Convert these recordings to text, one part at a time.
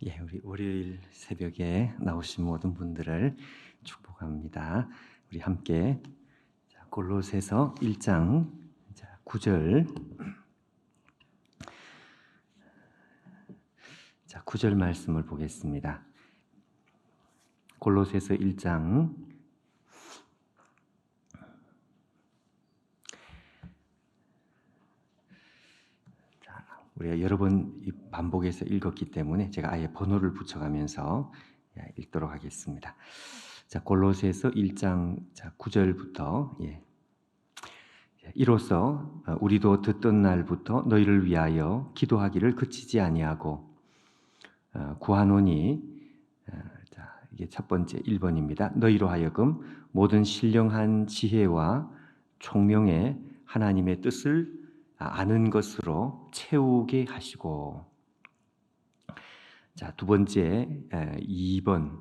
우리 월요일 새벽에 나오신 모든 분들을 축복합니다. 우리 함께 골로새서 1장 9절 9절 말씀을 보겠습니다. 골로새서 1장 우리가 여러 번 반복해서 읽었기 때문에 제가 아예 번호를 붙여가면서 읽도록 하겠습니다. 골로새서 1장 9절부터 이로써 우리도 듣던 날부터 너희를 위하여 기도하기를 그치지 아니하고 구하노니 이게 첫 번째 1번입니다. 너희로 하여금 모든 신령한 지혜와 총명에 하나님의 뜻을 아는 것으로 채우게 하시고, 두 번째 2번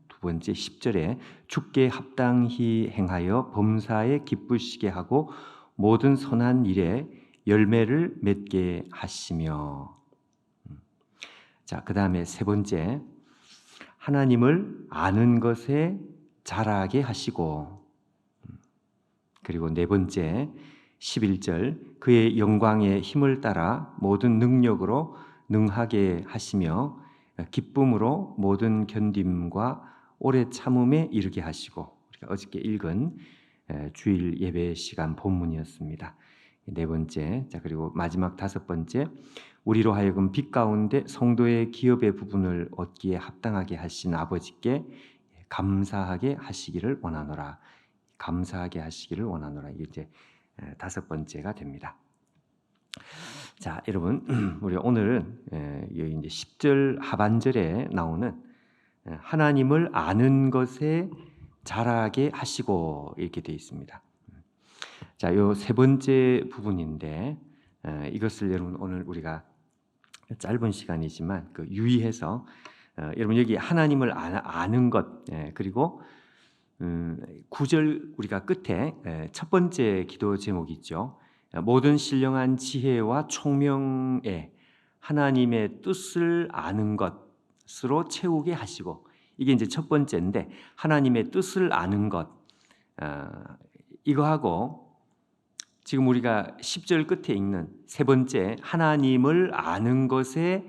두 번째 10절에 주께 합당히 행하여 범사에 기쁘시게 하고 모든 선한 일에 열매를 맺게 하시며, 그 다음에 세 번째 하나님을 아는 것에 자라게 하시고, 그리고 네 번째 11절 그의 영광의 힘을 따라 모든 능력으로 능하게 하시며 기쁨으로 모든 견딤과 오래 참음에 이르게 하시고, 우리가 어저께 읽은 주일 예배 시간 본문이었습니다. 네 번째, 그리고 마지막 다섯 번째 우리로 하여금 빛 가운데 성도의 기업의 부분을 얻기에 합당하게 하신 아버지께 감사하게 하시기를 원하노라. 감사하게 하시기를 원하노라. 이게 이제 다섯 번째가 됩니다. 여러분, 우리 오늘은 여기 이제 10절 하반절에 나오는 하나님을 아는 것에 자라게 하시고 이렇게 되어 있습니다. 요 세 번째 부분인데 이것을 여러분 오늘 우리가 짧은 시간이지만 유의해서 여러분 여기 하나님을 아는 것 그리고 9절 우리가 끝에 첫 번째 기도 제목이 있죠. 모든 신령한 지혜와 총명에 하나님의 뜻을 아는 것으로 채우게 하시고, 이게 이제 첫 번째인데 하나님의 뜻을 아는 것 이거하고 지금 우리가 10절 끝에 읽는 세 번째 하나님을 아는 것에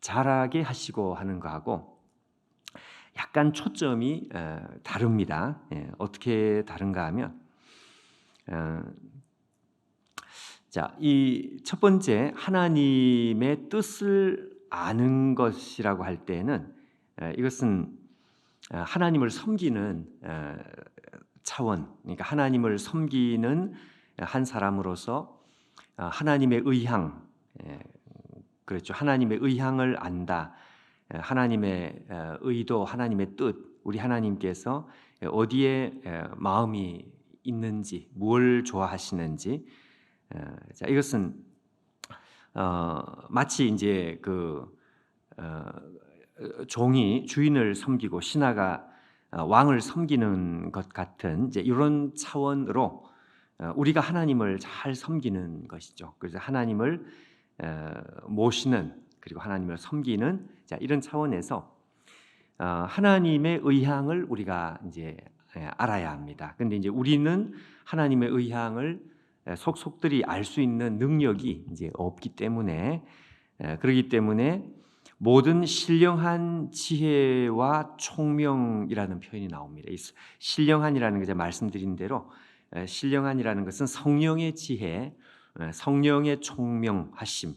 자라게 하시고 하는 거하고 약간 초점이 다릅니다. 어떻게 다른가 하면 이 첫 번째 하나님의 뜻을 아는 것이라고 할 때는 이것은 하나님을 섬기는 차원, 그러니까 하나님을 섬기는 한 사람으로서 하나님의 의향, 그렇죠. 하나님의 의향을 안다. 하나님의 의도, 하나님의 뜻, 우리 하나님께서 어디에 마음이 있는지, 뭘 좋아하시는지, 이것은 마치 이제 종이 주인을 섬기고 신하가 왕을 섬기는 것 같은 이제 이런 차원으로 우리가 하나님을 잘 섬기는 것이죠. 그래서 하나님을 모시는 그리고 하나님을 섬기는 이런 차원에서 하나님의 의향을 우리가 이제 알아야 합니다. 그런데 이제 우리는 하나님의 의향을 속속들이 알 수 있는 능력이 이제 없기 때문에 그렇기 때문에 모든 신령한 지혜와 총명이라는 표현이 나옵니다. 이 신령한이라는 게 말씀드린 대로 신령한이라는 것은 성령의 지혜, 성령의 총명하심.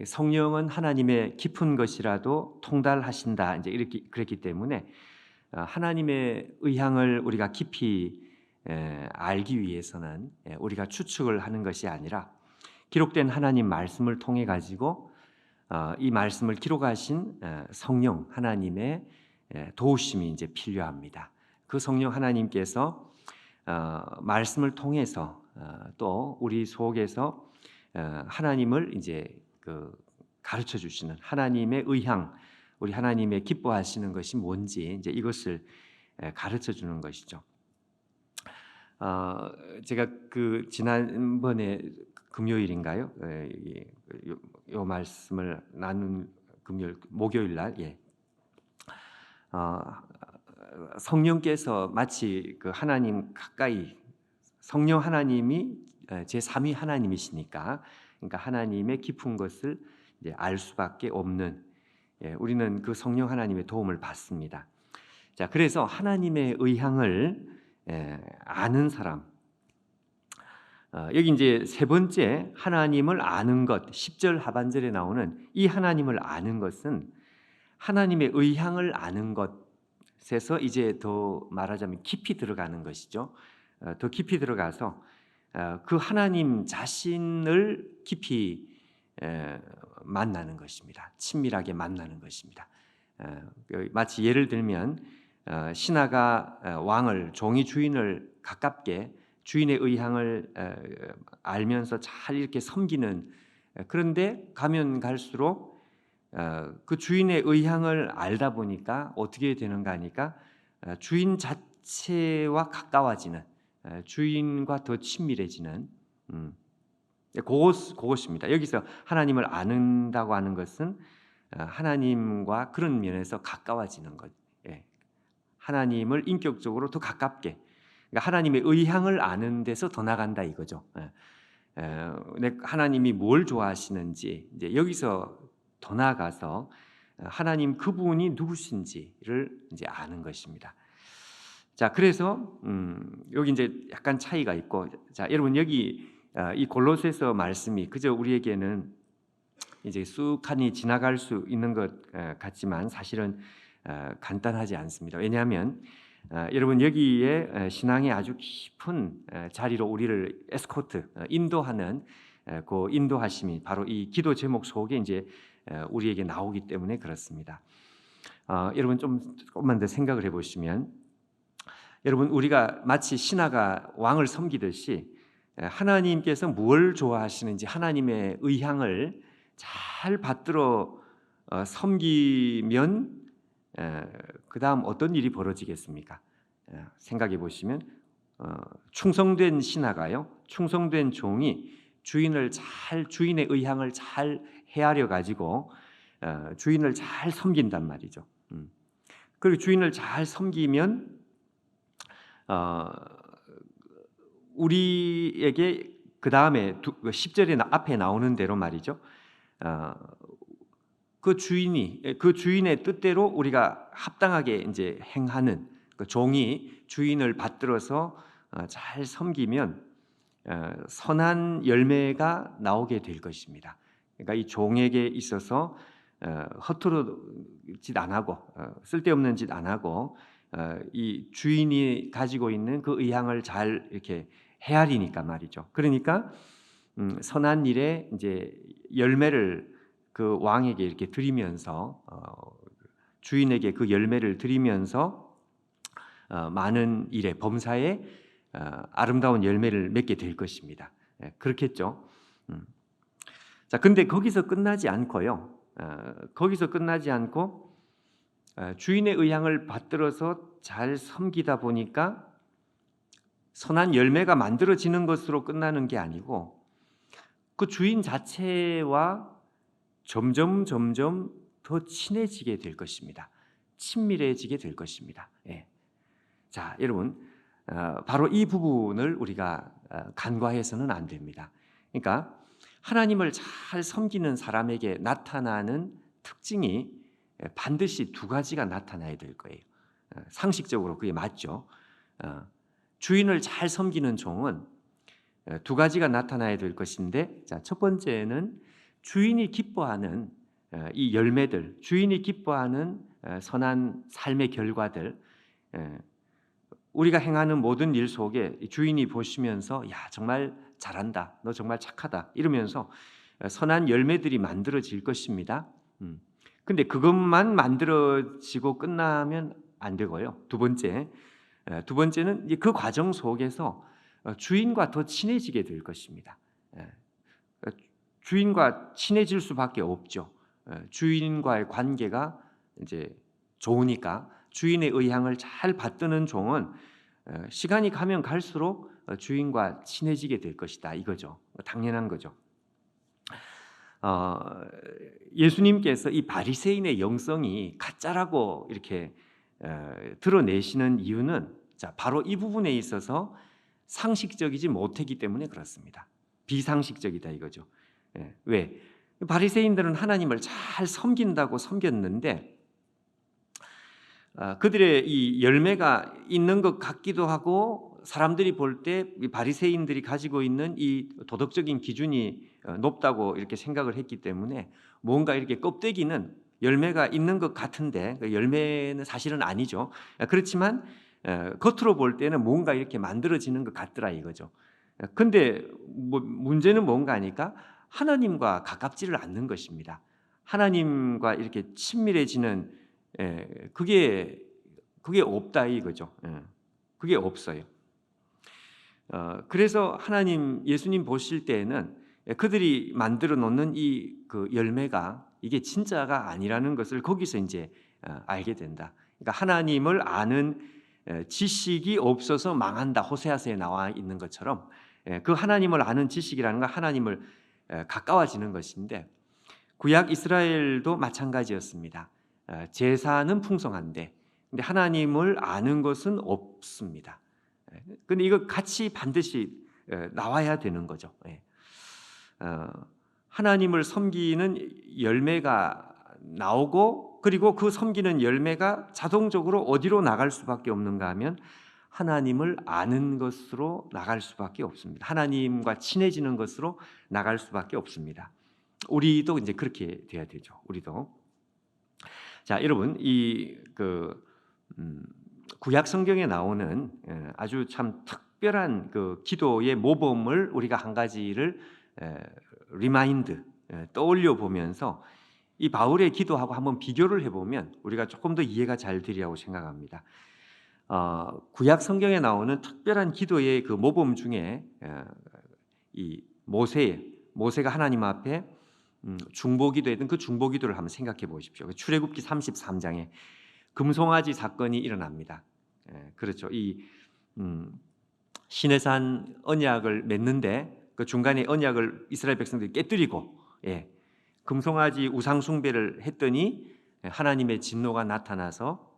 성령은 하나님의 깊은 것이라도 통달하신다. 이제 이렇게 그랬기 때문에 하나님의 의향을 우리가 깊이 알기 위해서는 우리가 추측을 하는 것이 아니라 기록된 하나님 말씀을 통해 가지고 이 말씀을 기록하신 성령 하나님의 도우심이 이제 필요합니다. 그 성령 하나님께서 말씀을 통해서 또 우리 속에서 하나님을 이제 가르쳐 주시는 하나님의 의향, 우리 하나님의 기뻐하시는 것이 뭔지 이제 이것을 가르쳐 주는 것이죠. 제가 지난번에 금요일인가요? 요 말씀을 나눈 목요일 날 성령께서 마치 그 하나님 가까이 성령 하나님이 제3위 하나님이시니까 그러니까 하나님의 깊은 것을 이제 알 수밖에 없는 우리는 그 성령 하나님의 도움을 받습니다. 자, 그래서 하나님의 의향을 아는 사람 여기 이제 세 번째 하나님을 아는 것 10절 하반절에 나오는 이 하나님을 아는 것은 하나님의 의향을 아는 것에서 이제 더 말하자면 깊이 들어가는 것이죠. 더 깊이 들어가서 그 하나님 자신을 깊이 만나는 것입니다. 친밀하게 만나는 것입니다. 마치 예를 들면 신하가 왕을 종이 주인을 가깝게 주인의 의향을 알면서 잘 이렇게 섬기는 그런데 가면 갈수록 그 주인의 의향을 알다 보니까 어떻게 되는가 하니까 주인 자체와 가까워지는 주인과 더 친밀해지는 그것입니다. 여기서 하나님을 아는다고 하는 것은 하나님과 그런 면에서 가까워지는 것. 하나님을 인격적으로 더 가깝게 그러니까 하나님의 의향을 아는 데서 더 나간다 이거죠. 하나님이 뭘 좋아하시는지 이제 여기서 더 나아가서 하나님 그분이 누구신지를 이제 아는 것입니다. 자, 그래서 여기 이제 약간 차이가 있고, 자, 여러분 여기 이 골로새서 말씀이 그저 우리에게는 이제 쑥하니 지나갈 수 있는 것 같지만 사실은 간단하지 않습니다. 왜냐하면 여러분 여기에 신앙의 아주 깊은 자리로 우리를 에스코트 인도하는 그 인도하심이 바로 이 기도 제목 속에 이제 우리에게 나오기 때문에 그렇습니다. 여러분 조금만 더 생각을 해보시면 여러분 우리가 마치 신하가 왕을 섬기듯이 하나님께서 뭘 좋아하시는지 하나님의 의향을 잘 받들어 섬기면 그 다음 어떤 일이 벌어지겠습니까? 생각해 보시면 충성된 신하가요, 충성된 종이 주인의 의향을 잘 헤아려 가지고 주인을 잘 섬긴단 말이죠. 그리고 주인을 잘 섬기면 우리에게 그 다음에 10절에 앞에 나오는 대로 말이죠. 그 주인의 뜻대로 우리가 합당하게 이제 행하는 그 종이 주인을 받들어서 잘 섬기면 선한 열매가 나오게 될 것입니다. 그러니까 이 종에게 있어서 허투루 짓 안 하고 쓸데없는 짓 안 하고 이 주인이 가지고 있는 그 의향을 잘 이렇게 헤아리니까 말이죠. 그러니까 선한 일에 이제 열매를 그 왕에게 이렇게 드리면서 주인에게 그 열매를 드리면서 많은 일에 범사에 아름다운 열매를 맺게 될 것입니다. 그렇겠죠. 자, 근데 거기서 끝나지 않고요. 거기서 끝나지 않고 주인의 의향을 받들어서 잘 섬기다 보니까 선한 열매가 만들어지는 것으로 끝나는 게 아니고 그 주인 자체와 점점 더 친해지게 될 것입니다. 친밀해지게 될 것입니다. 자, 여러분 바로 이 부분을 우리가 간과해서는 안 됩니다. 그러니까 하나님을 잘 섬기는 사람에게 나타나는 특징이 반드시 두 가지가 나타나야 될 거예요. 상식적으로 그게 맞죠. 주인을 잘 섬기는 종은 두 가지가 나타나야 될 것인데, 자, 첫 번째는 주인이 기뻐하는 이 열매들, 주인이 기뻐하는 선한 삶의 결과들, 우리가 행하는 모든 일 속에 주인이 보시면서 야, 정말 잘한다, 너 정말 착하다 이러면서 선한 열매들이 만들어질 것입니다. 근데 그것만 만들어지고 끝나면 안 되고요. 두 번째는 그 과정 속에서 주인과 더 친해지게 될 것입니다. 주인과 친해질 수밖에 없죠. 주인과의 관계가 이제 좋으니까 주인의 의향을 잘 받드는 종은 시간이 가면 갈수록 주인과 친해지게 될 것이다 이거죠. 당연한 거죠. 어, 예수님께서 이 바리새인의 영성이 가짜라고 이렇게 드러내시는 이유는 바로 이 부분에 있어서 상식적이지 못했기 때문에 그렇습니다. 비상식적이다 이거죠. 왜? 바리새인들은 하나님을 잘 섬긴다고 섬겼는데 그들의 이 열매가 있는 것 같기도 하고 사람들이 볼 때 바리새인들이 가지고 있는 이 도덕적인 기준이 높다고 이렇게 생각을 했기 때문에 뭔가 이렇게 껍데기는 열매가 있는 것 같은데 그 열매는 사실은 아니죠. 그렇지만 겉으로 볼 때는 뭔가 이렇게 만들어지는 것 같더라 이거죠. 근데 문제는 뭔가 하니까 하나님과 가깝지를 않는 것입니다. 하나님과 이렇게 친밀해지는 그게 없다 이거죠. 그게 없어요. 그래서 하나님 예수님 보실 때에는 그들이 만들어 놓는 이 그 열매가 이게 진짜가 아니라는 것을 거기서 이제 알게 된다. 그러니까 하나님을 아는 지식이 없어서 망한다. 호세아서에 나와 있는 것처럼 그 하나님을 아는 지식이라는 건 하나님을 가까워지는 것인데 구약 이스라엘도 마찬가지였습니다. 제사는 풍성한데 근데 하나님을 아는 것은 없습니다. 근데 이거 같이 반드시 나와야 되는 거죠. 하나님을 섬기는 열매가 나오고 그리고 그 섬기는 열매가 자동적으로 어디로 나갈 수밖에 없는가 하면 하나님을 아는 것으로 나갈 수밖에 없습니다. 하나님과 친해지는 것으로 나갈 수밖에 없습니다. 우리도 이제 그렇게 돼야 되죠. 우리도. 자, 여러분 구약 성경에 나오는 아주 참 특별한 그 기도의 모범을 우리가 한 가지를 리마인드 떠올려 보면서 이 바울의 기도하고 한번 비교를 해보면 우리가 조금 더 이해가 잘 되리라고 생각합니다. 구약 성경에 나오는 특별한 기도의 그 모범 중에 이 모세가 하나님 앞에 중보기도했던 그 중보기도를 한번 생각해 보십시오. 출애굽기 33장에 금송아지 사건이 일어납니다. 그렇죠. 이 시내산 언약을 맺는데 그 중간에 언약을 이스라엘 백성들이 깨뜨리고 금송아지 우상 숭배를 했더니 하나님의 진노가 나타나서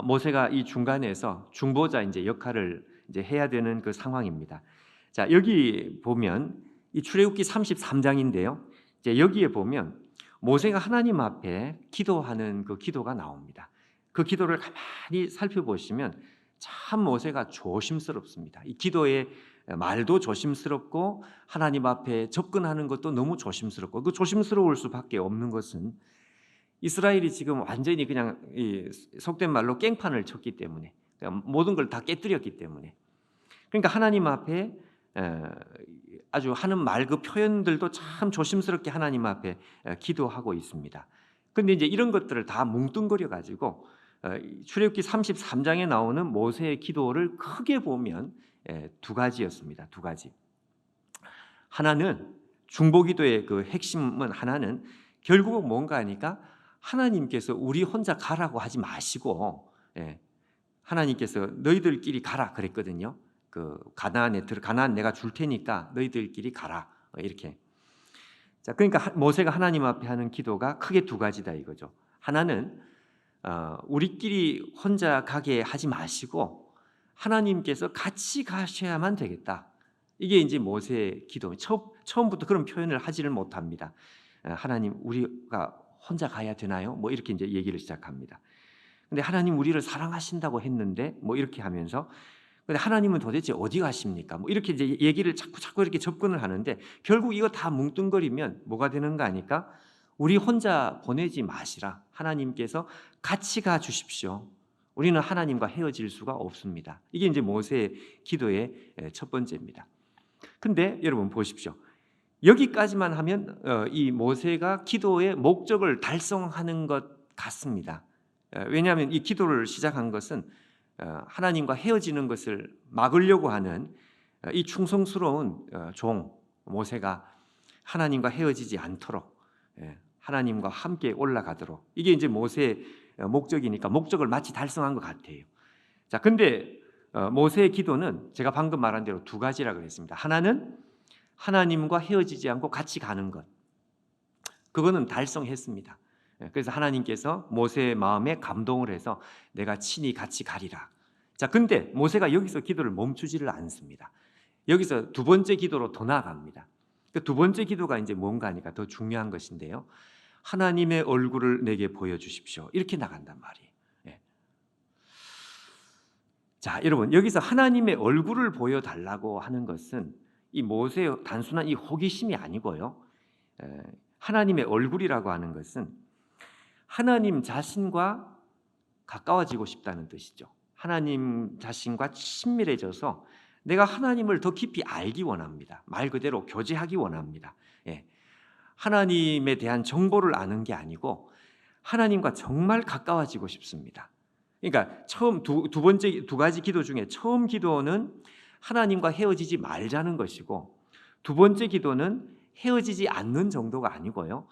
모세가 이 중간에서 중보자 이제 역할을 이제 해야 되는 그 상황입니다. 자, 여기 보면 이 출애굽기 33장인데요. 이제 여기에 보면 모세가 하나님 앞에 기도하는 그 기도가 나옵니다. 그 기도를 가만히 살펴보시면 참 모세가 조심스럽습니다. 이 기도의 말도 조심스럽고 하나님 앞에 접근하는 것도 너무 조심스럽고 그 조심스러울 수밖에 없는 것은 이스라엘이 지금 완전히 그냥 속된 말로 깽판을 쳤기 때문에 모든 걸 다 깨뜨렸기 때문에 그러니까 하나님 앞에 아주 하는 말 그 표현들도 참 조심스럽게 하나님 앞에 기도하고 있습니다. 그런데 이제 이런 것들을 다 뭉뚱그려 가지고 출애굽기 33장에 나오는 모세의 기도를 크게 보면 두 가지였습니다. 두 가지. 하나는 중보기도의 그 핵심은 하나는 결국은 뭔가 하니까 하나님께서 우리 혼자 가라고 하지 마시고 하나님께서 너희들끼리 가라 그랬거든요. 그 가나안 내가 줄 테니까 너희들끼리 가라 이렇게. 자, 그러니까 모세가 하나님 앞에 하는 기도가 크게 두 가지다 이거죠. 하나는 우리끼리 혼자 가게 하지 마시고 하나님께서 같이 가셔야만 되겠다. 이게 이제 모세의 기도. 처음부터 그런 표현을 하지를 못합니다. 하나님 우리가 혼자 가야 되나요? 뭐 이렇게 이제 얘기를 시작합니다. 근데 하나님 우리를 사랑하신다고 했는데 뭐 이렇게 하면서 근데 하나님은 도대체 어디 가십니까? 뭐 이렇게 이제 얘기를 자꾸 이렇게 접근을 하는데 결국 이거 다 뭉뚱거리면 뭐가 되는가 하니까 우리 혼자 보내지 마시라. 하나님께서 같이 가 주십시오. 우리는 하나님과 헤어질 수가 없습니다. 이게 이제 모세의 기도의 첫 번째입니다. 근데 여러분 보십시오. 여기까지만 하면 이 모세가 기도의 목적을 달성하는 것 같습니다. 왜냐하면 이 기도를 시작한 것은 하나님과 헤어지는 것을 막으려고 하는 이 충성스러운 종 모세가 하나님과 헤어지지 않도록 하나님과 함께 올라가도록 이게 이제 모세의 목적이니까 목적을 마치 달성한 것 같아요. 자, 근데 모세의 기도는 제가 방금 말한 대로 두 가지라 그랬습니다. 하나는 하나님과 헤어지지 않고 같이 가는 것. 그거는 달성했습니다. 그래서 하나님께서 모세의 마음에 감동을 해서 내가 친히 같이 가리라. 자, 근데 모세가 여기서 기도를 멈추지를 않습니다. 여기서 두 번째 기도로 더 나아갑니다. 그 두 번째 기도가 이제 뭔가 하니까 더 중요한 것인데요. 하나님의 얼굴을 내게 보여주십시오. 이렇게 나간단 말이에요. 예. 자, 여러분 여기서 하나님의 얼굴을 보여달라고 하는 것은 이 모세의 단순한 이 호기심이 아니고요. 하나님의 얼굴이라고 하는 것은 하나님 자신과 가까워지고 싶다는 뜻이죠. 하나님 자신과 친밀해져서 내가 하나님을 더 깊이 알기 원합니다. 말 그대로 교제하기 원합니다. 예. 하나님에 대한 정보를 아는 게 아니고 하나님과 정말 가까워지고 싶습니다. 그러니까 처음 두 번째 두 가지 기도 중에 처음 기도는 하나님과 헤어지지 말자는 것이고 두 번째 기도는 헤어지지 않는 정도가 아니고요.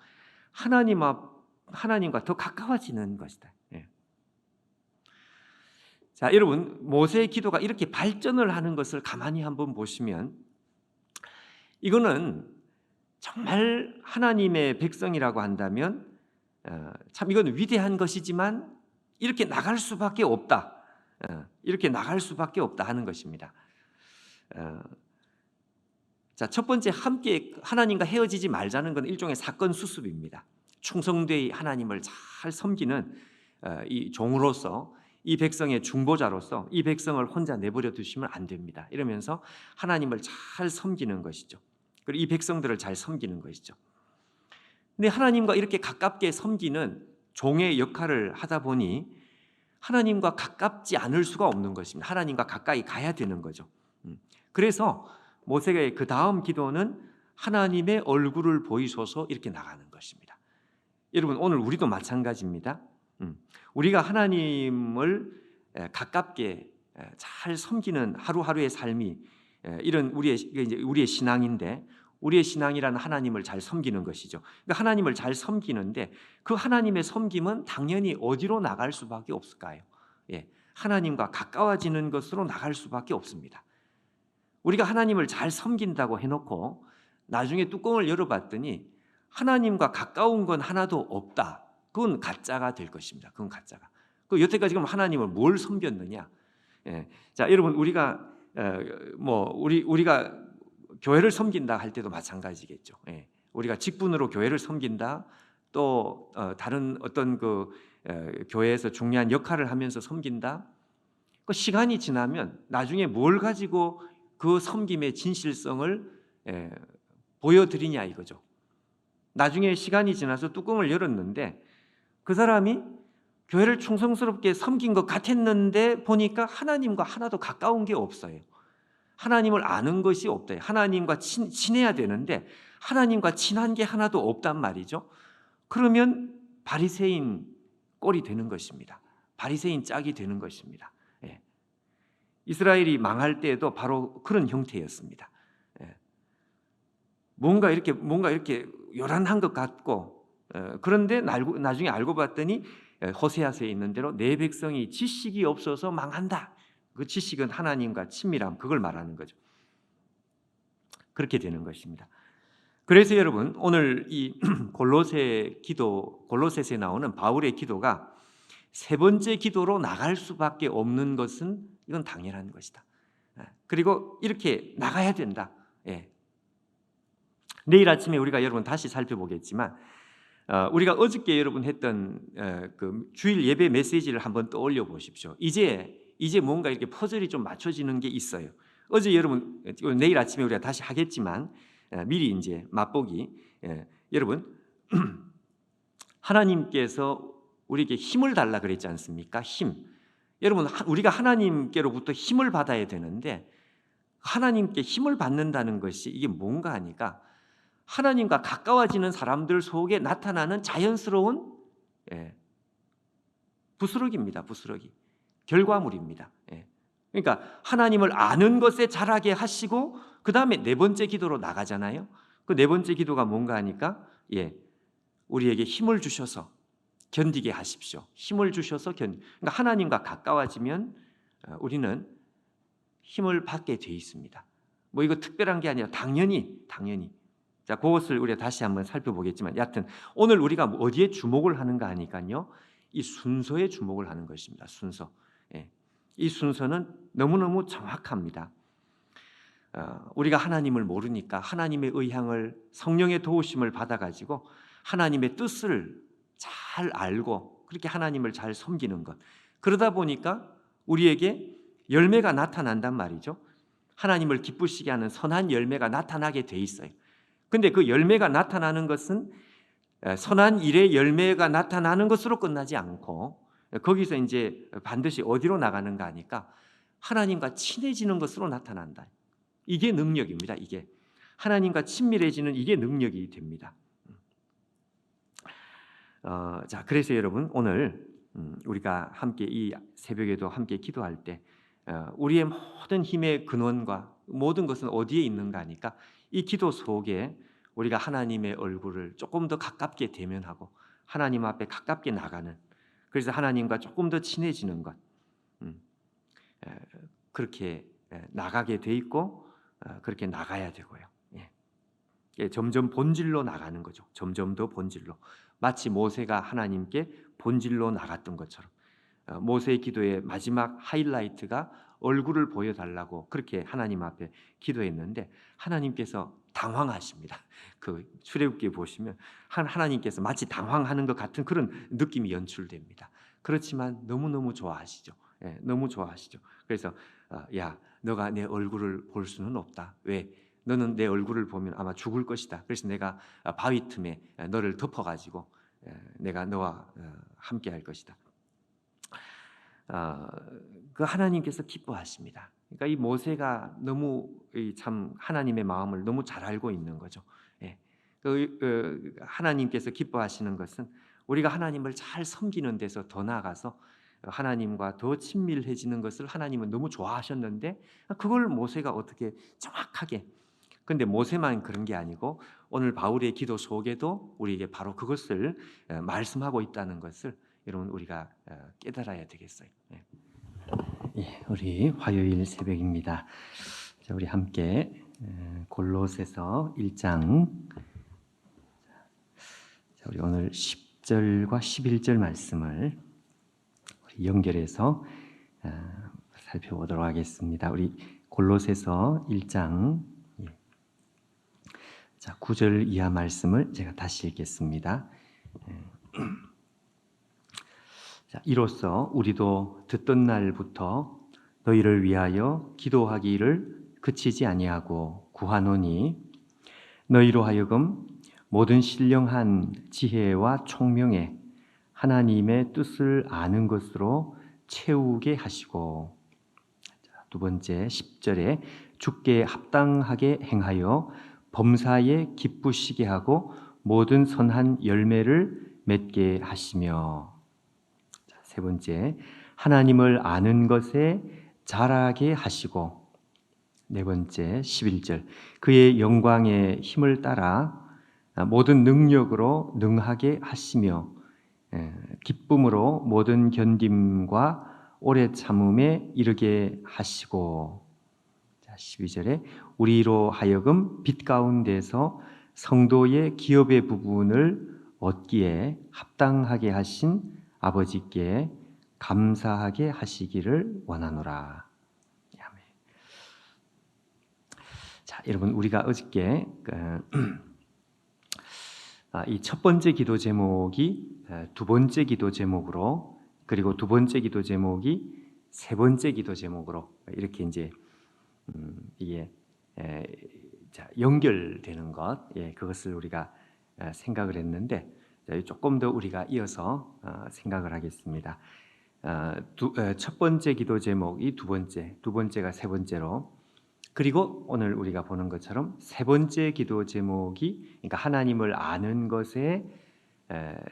하나님과 더 가까워지는 것이다. 예. 자, 여러분 모세의 기도가 이렇게 발전을 하는 것을 가만히 한번 보시면 이거는 정말 하나님의 백성이라고 한다면 참 이건 위대한 것이지만 이렇게 나갈 수밖에 없다. 이렇게 나갈 수밖에 없다 하는 것입니다. 자, 첫 번째 함께 하나님과 헤어지지 말자는 건 일종의 사건 수습입니다. 충성되이 하나님을 잘 섬기는 이 종으로서 이 백성의 중보자로서 이 백성을 혼자 내버려 두시면 안 됩니다. 이러면서 하나님을 잘 섬기는 것이죠. 그리고 이 백성들을 잘 섬기는 것이죠. 근데 하나님과 이렇게 가깝게 섬기는 종의 역할을 하다 보니 하나님과 가깝지 않을 수가 없는 것입니다. 하나님과 가까이 가야 되는 거죠. 그래서 모세의 그 다음 기도는 하나님의 얼굴을 보이소서 이렇게 나가는 것입니다. 여러분 오늘 우리도 마찬가지입니다. 우리가 하나님을 가깝게 잘 섬기는 하루하루의 삶이 이런 우리의 신앙인데 우리의 신앙이라는 하나님을 잘 섬기는 것이죠. 그러니까 하나님을 잘 섬기는데 그 하나님의 섬김은 당연히 어디로 나갈 수밖에 없을까요? 예, 하나님과 가까워지는 것으로 나갈 수밖에 없습니다. 우리가 하나님을 잘 섬긴다고 해놓고 나중에 뚜껑을 열어봤더니 하나님과 가까운 건 하나도 없다. 그건 가짜가 될 것입니다. 그건 가짜가. 그 여태까지 그럼 하나님을 뭘 섬겼느냐? 예, 자, 여러분 우리가 우리가 교회를 섬긴다 할 때도 마찬가지겠죠. 예, 우리가 직분으로 교회를 섬긴다, 또 다른 어떤 교회에서 중요한 역할을 하면서 섬긴다. 그 시간이 지나면 나중에 뭘 가지고 그 섬김의 진실성을 보여드리냐 이거죠. 나중에 시간이 지나서 뚜껑을 열었는데 그 사람이 교회를 충성스럽게 섬긴 것 같았는데 보니까 하나님과 하나도 가까운 게 없어요. 하나님을 아는 것이 없다. 하나님과 친해야 되는데 하나님과 친한 게 하나도 없단 말이죠. 그러면 바리새인 꼴이 되는 것입니다. 바리새인 짝이 되는 것입니다. 예. 이스라엘이 망할 때에도 바로 그런 형태였습니다. 예. 뭔가 이렇게 요란한 것 같고 그런데 나중에 알고 봤더니 호세아서에 있는 대로 내 백성이 지식이 없어서 망한다. 그 지식은 하나님과 친밀함 그걸 말하는 거죠. 그렇게 되는 것입니다. 그래서 여러분 오늘 이 골로새서에 나오는 바울의 기도가 세 번째 기도로 나갈 수밖에 없는 것은 이건 당연한 것이다. 그리고 이렇게 나가야 된다. 예. 내일 아침에 우리가 여러분 다시 살펴보겠지만 우리가 어저께 여러분 했던 그 주일 예배 메시지를 한번 떠올려 보십시오. 이제 뭔가 이렇게 퍼즐이 좀 맞춰지는 게 있어요. 어제 여러분 내일 아침에 우리가 다시 하겠지만 미리 이제 맛보기 여러분 하나님께서 우리에게 힘을 달라 그랬지 않습니까? 힘. 여러분 우리가 하나님께로부터 힘을 받아야 되는데 하나님께 힘을 받는다는 것이 이게 뭔가 하니까 하나님과 가까워지는 사람들 속에 나타나는 자연스러운 부스러기입니다. 부스러기. 결과물입니다. 그러니까 하나님을 아는 것에 자라게 하시고 그 다음에 네 번째 기도로 나가잖아요. 그 네 번째 기도가 뭔가 하니까 우리에게 힘을 주셔서 견디게 하십시오. 힘을 주셔서 그러니까 하나님과 가까워지면 우리는 힘을 받게 돼 있습니다. 뭐 이거 특별한 게 아니라 당연히 자, 그것을 우리가 다시 한번 살펴보겠지만, 여하튼 오늘 우리가 어디에 주목을 하는가 하니까요, 이 순서에 주목을 하는 것입니다. 순서. 예. 이 순서는 너무너무 정확합니다. 우리가 하나님을 모르니까 하나님의 의향을, 성령의 도우심을 받아가지고 하나님의 뜻을 잘 알고 그렇게 하나님을 잘 섬기는 것. 그러다 보니까 우리에게 열매가 나타난단 말이죠. 하나님을 기쁘시게 하는 선한 열매가 나타나게 돼 있어요. 근데 그 열매가 나타나는 것은 선한 일의 열매가 나타나는 것으로 끝나지 않고, 거기서 이제 반드시 어디로 나가는가 하니까 하나님과 친해지는 것으로 나타난다. 이게 능력입니다. 이게 하나님과 친밀해지는 이게 능력이 됩니다. 자, 그래서 여러분 오늘 우리가 함께 이 새벽에도 함께 기도할 때 우리의 모든 힘의 근원과 모든 것은 어디에 있는가 하니까 이 기도 속에 우리가 하나님의 얼굴을 조금 더 가깝게 대면하고 하나님 앞에 가깝게 나가는, 그래서 하나님과 조금 더 친해지는 것, 그렇게 나가게 돼 있고 그렇게 나가야 되고요. 점점 본질로 나가는 거죠. 점점 더 본질로. 마치 모세가 하나님께 본질로 나갔던 것처럼 모세의 기도의 마지막 하이라이트가 얼굴을 보여달라고 그렇게 하나님 앞에 기도했는데 하나님께서 당황하십니다. 그 출애굽기에 보시면 하나님께서 마치 당황하는 것 같은 그런 느낌이 연출됩니다. 그렇지만 너무너무 좋아하시죠. 너무 좋아하시죠. 그래서 야, 너가 내 얼굴을 볼 수는 없다. 왜? 너는 내 얼굴을 보면 아마 죽을 것이다. 그래서 내가 바위 틈에 너를 덮어가지고 내가 너와 함께 할 것이다. 그 하나님께서 기뻐하십니다. 그러니까 이 모세가 너무 참 하나님의 마음을 너무 잘 알고 있는 거죠. 하나님께서 기뻐하시는 것은 우리가 하나님을 잘 섬기는 데서 더 나아가서 하나님과 더 친밀해지는 것을 하나님은 너무 좋아하셨는데 그걸 모세가 어떻게 정확하게, 근데 모세만 그런 게 아니고 오늘 바울의 기도 속에도 우리에게 바로 그것을 말씀하고 있다는 것을 여러분 우리가 깨달아야 되겠어요. 우리 화요일 새벽입니다. 자, 우리 함께 골로새서 1장, 자, 우리 오늘 10절과 11절 말씀을 우리 연결해서 살펴보도록 하겠습니다. 우리 골로새서 1장, 자, 9절 이하 말씀을 제가 다시 읽겠습니다. 자, 이로써 우리도 듣던 날부터 너희를 위하여 기도하기를 그치지 아니하고 구하노니 너희로 하여금 모든 신령한 지혜와 총명에 하나님의 뜻을 아는 것으로 채우게 하시고, 자, 두 번째 10절에 주께 합당하게 행하여 범사에 기쁘시게 하고 모든 선한 열매를 맺게 하시며, 세 번째 하나님을 아는 것에 자라게 하시고, 네 번째 11절 그의 영광의 힘을 따라 모든 능력으로 능하게 하시며 기쁨으로 모든 견딤과 오래 참음에 이르게 하시고, 12절에 우리로 하여금 빛 가운데서 성도의 기업의 부분을 얻기에 합당하게 하신 아버지께 감사하게 하시기를 원하노라. 아멘. 자, 여러분 우리가 어저께 이 첫 번째 기도 제목이 두 번째 기도 제목으로, 그리고 두 번째 기도 제목이 세 번째 기도 제목으로 이렇게 이제 이게 연결되는 것, 그것을 우리가 생각을 했는데 조금 더 우리가 이어서 생각을 하겠습니다. 첫 번째 기도 제목이 두 번째가 세 번째로, 그리고 오늘 우리가 보는 것처럼 세 번째 기도 제목이 그러니까 하나님을 아는 것에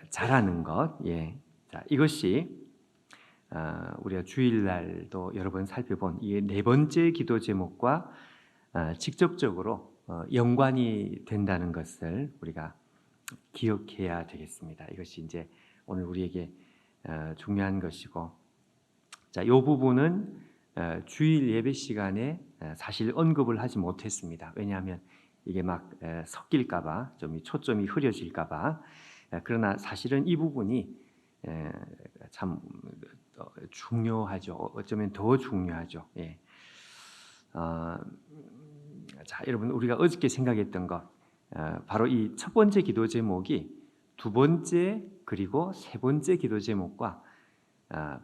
잘하는 것. 자, 이것이 우리가 주일날도 여러 번 살펴본 이 네 번째 기도 제목과 직접적으로 연관이 된다는 것을 우리가 기억해야 되겠습니다. 이것이 이제 오늘 우리에게 중요한 것이고, 자, 이 부분은 주일 예배 시간에 사실 언급을 하지 못했습니다. 왜냐하면 이게 막 섞일까봐 좀 초점이 흐려질까봐. 그러나 사실은 이 부분이 참 중요하죠. 어쩌면 더 중요하죠. 예. 자, 여러분 우리가 어저께 생각했던 것 바로 이 첫 번째 기도 제목이 두 번째 그리고 세 번째 기도 제목과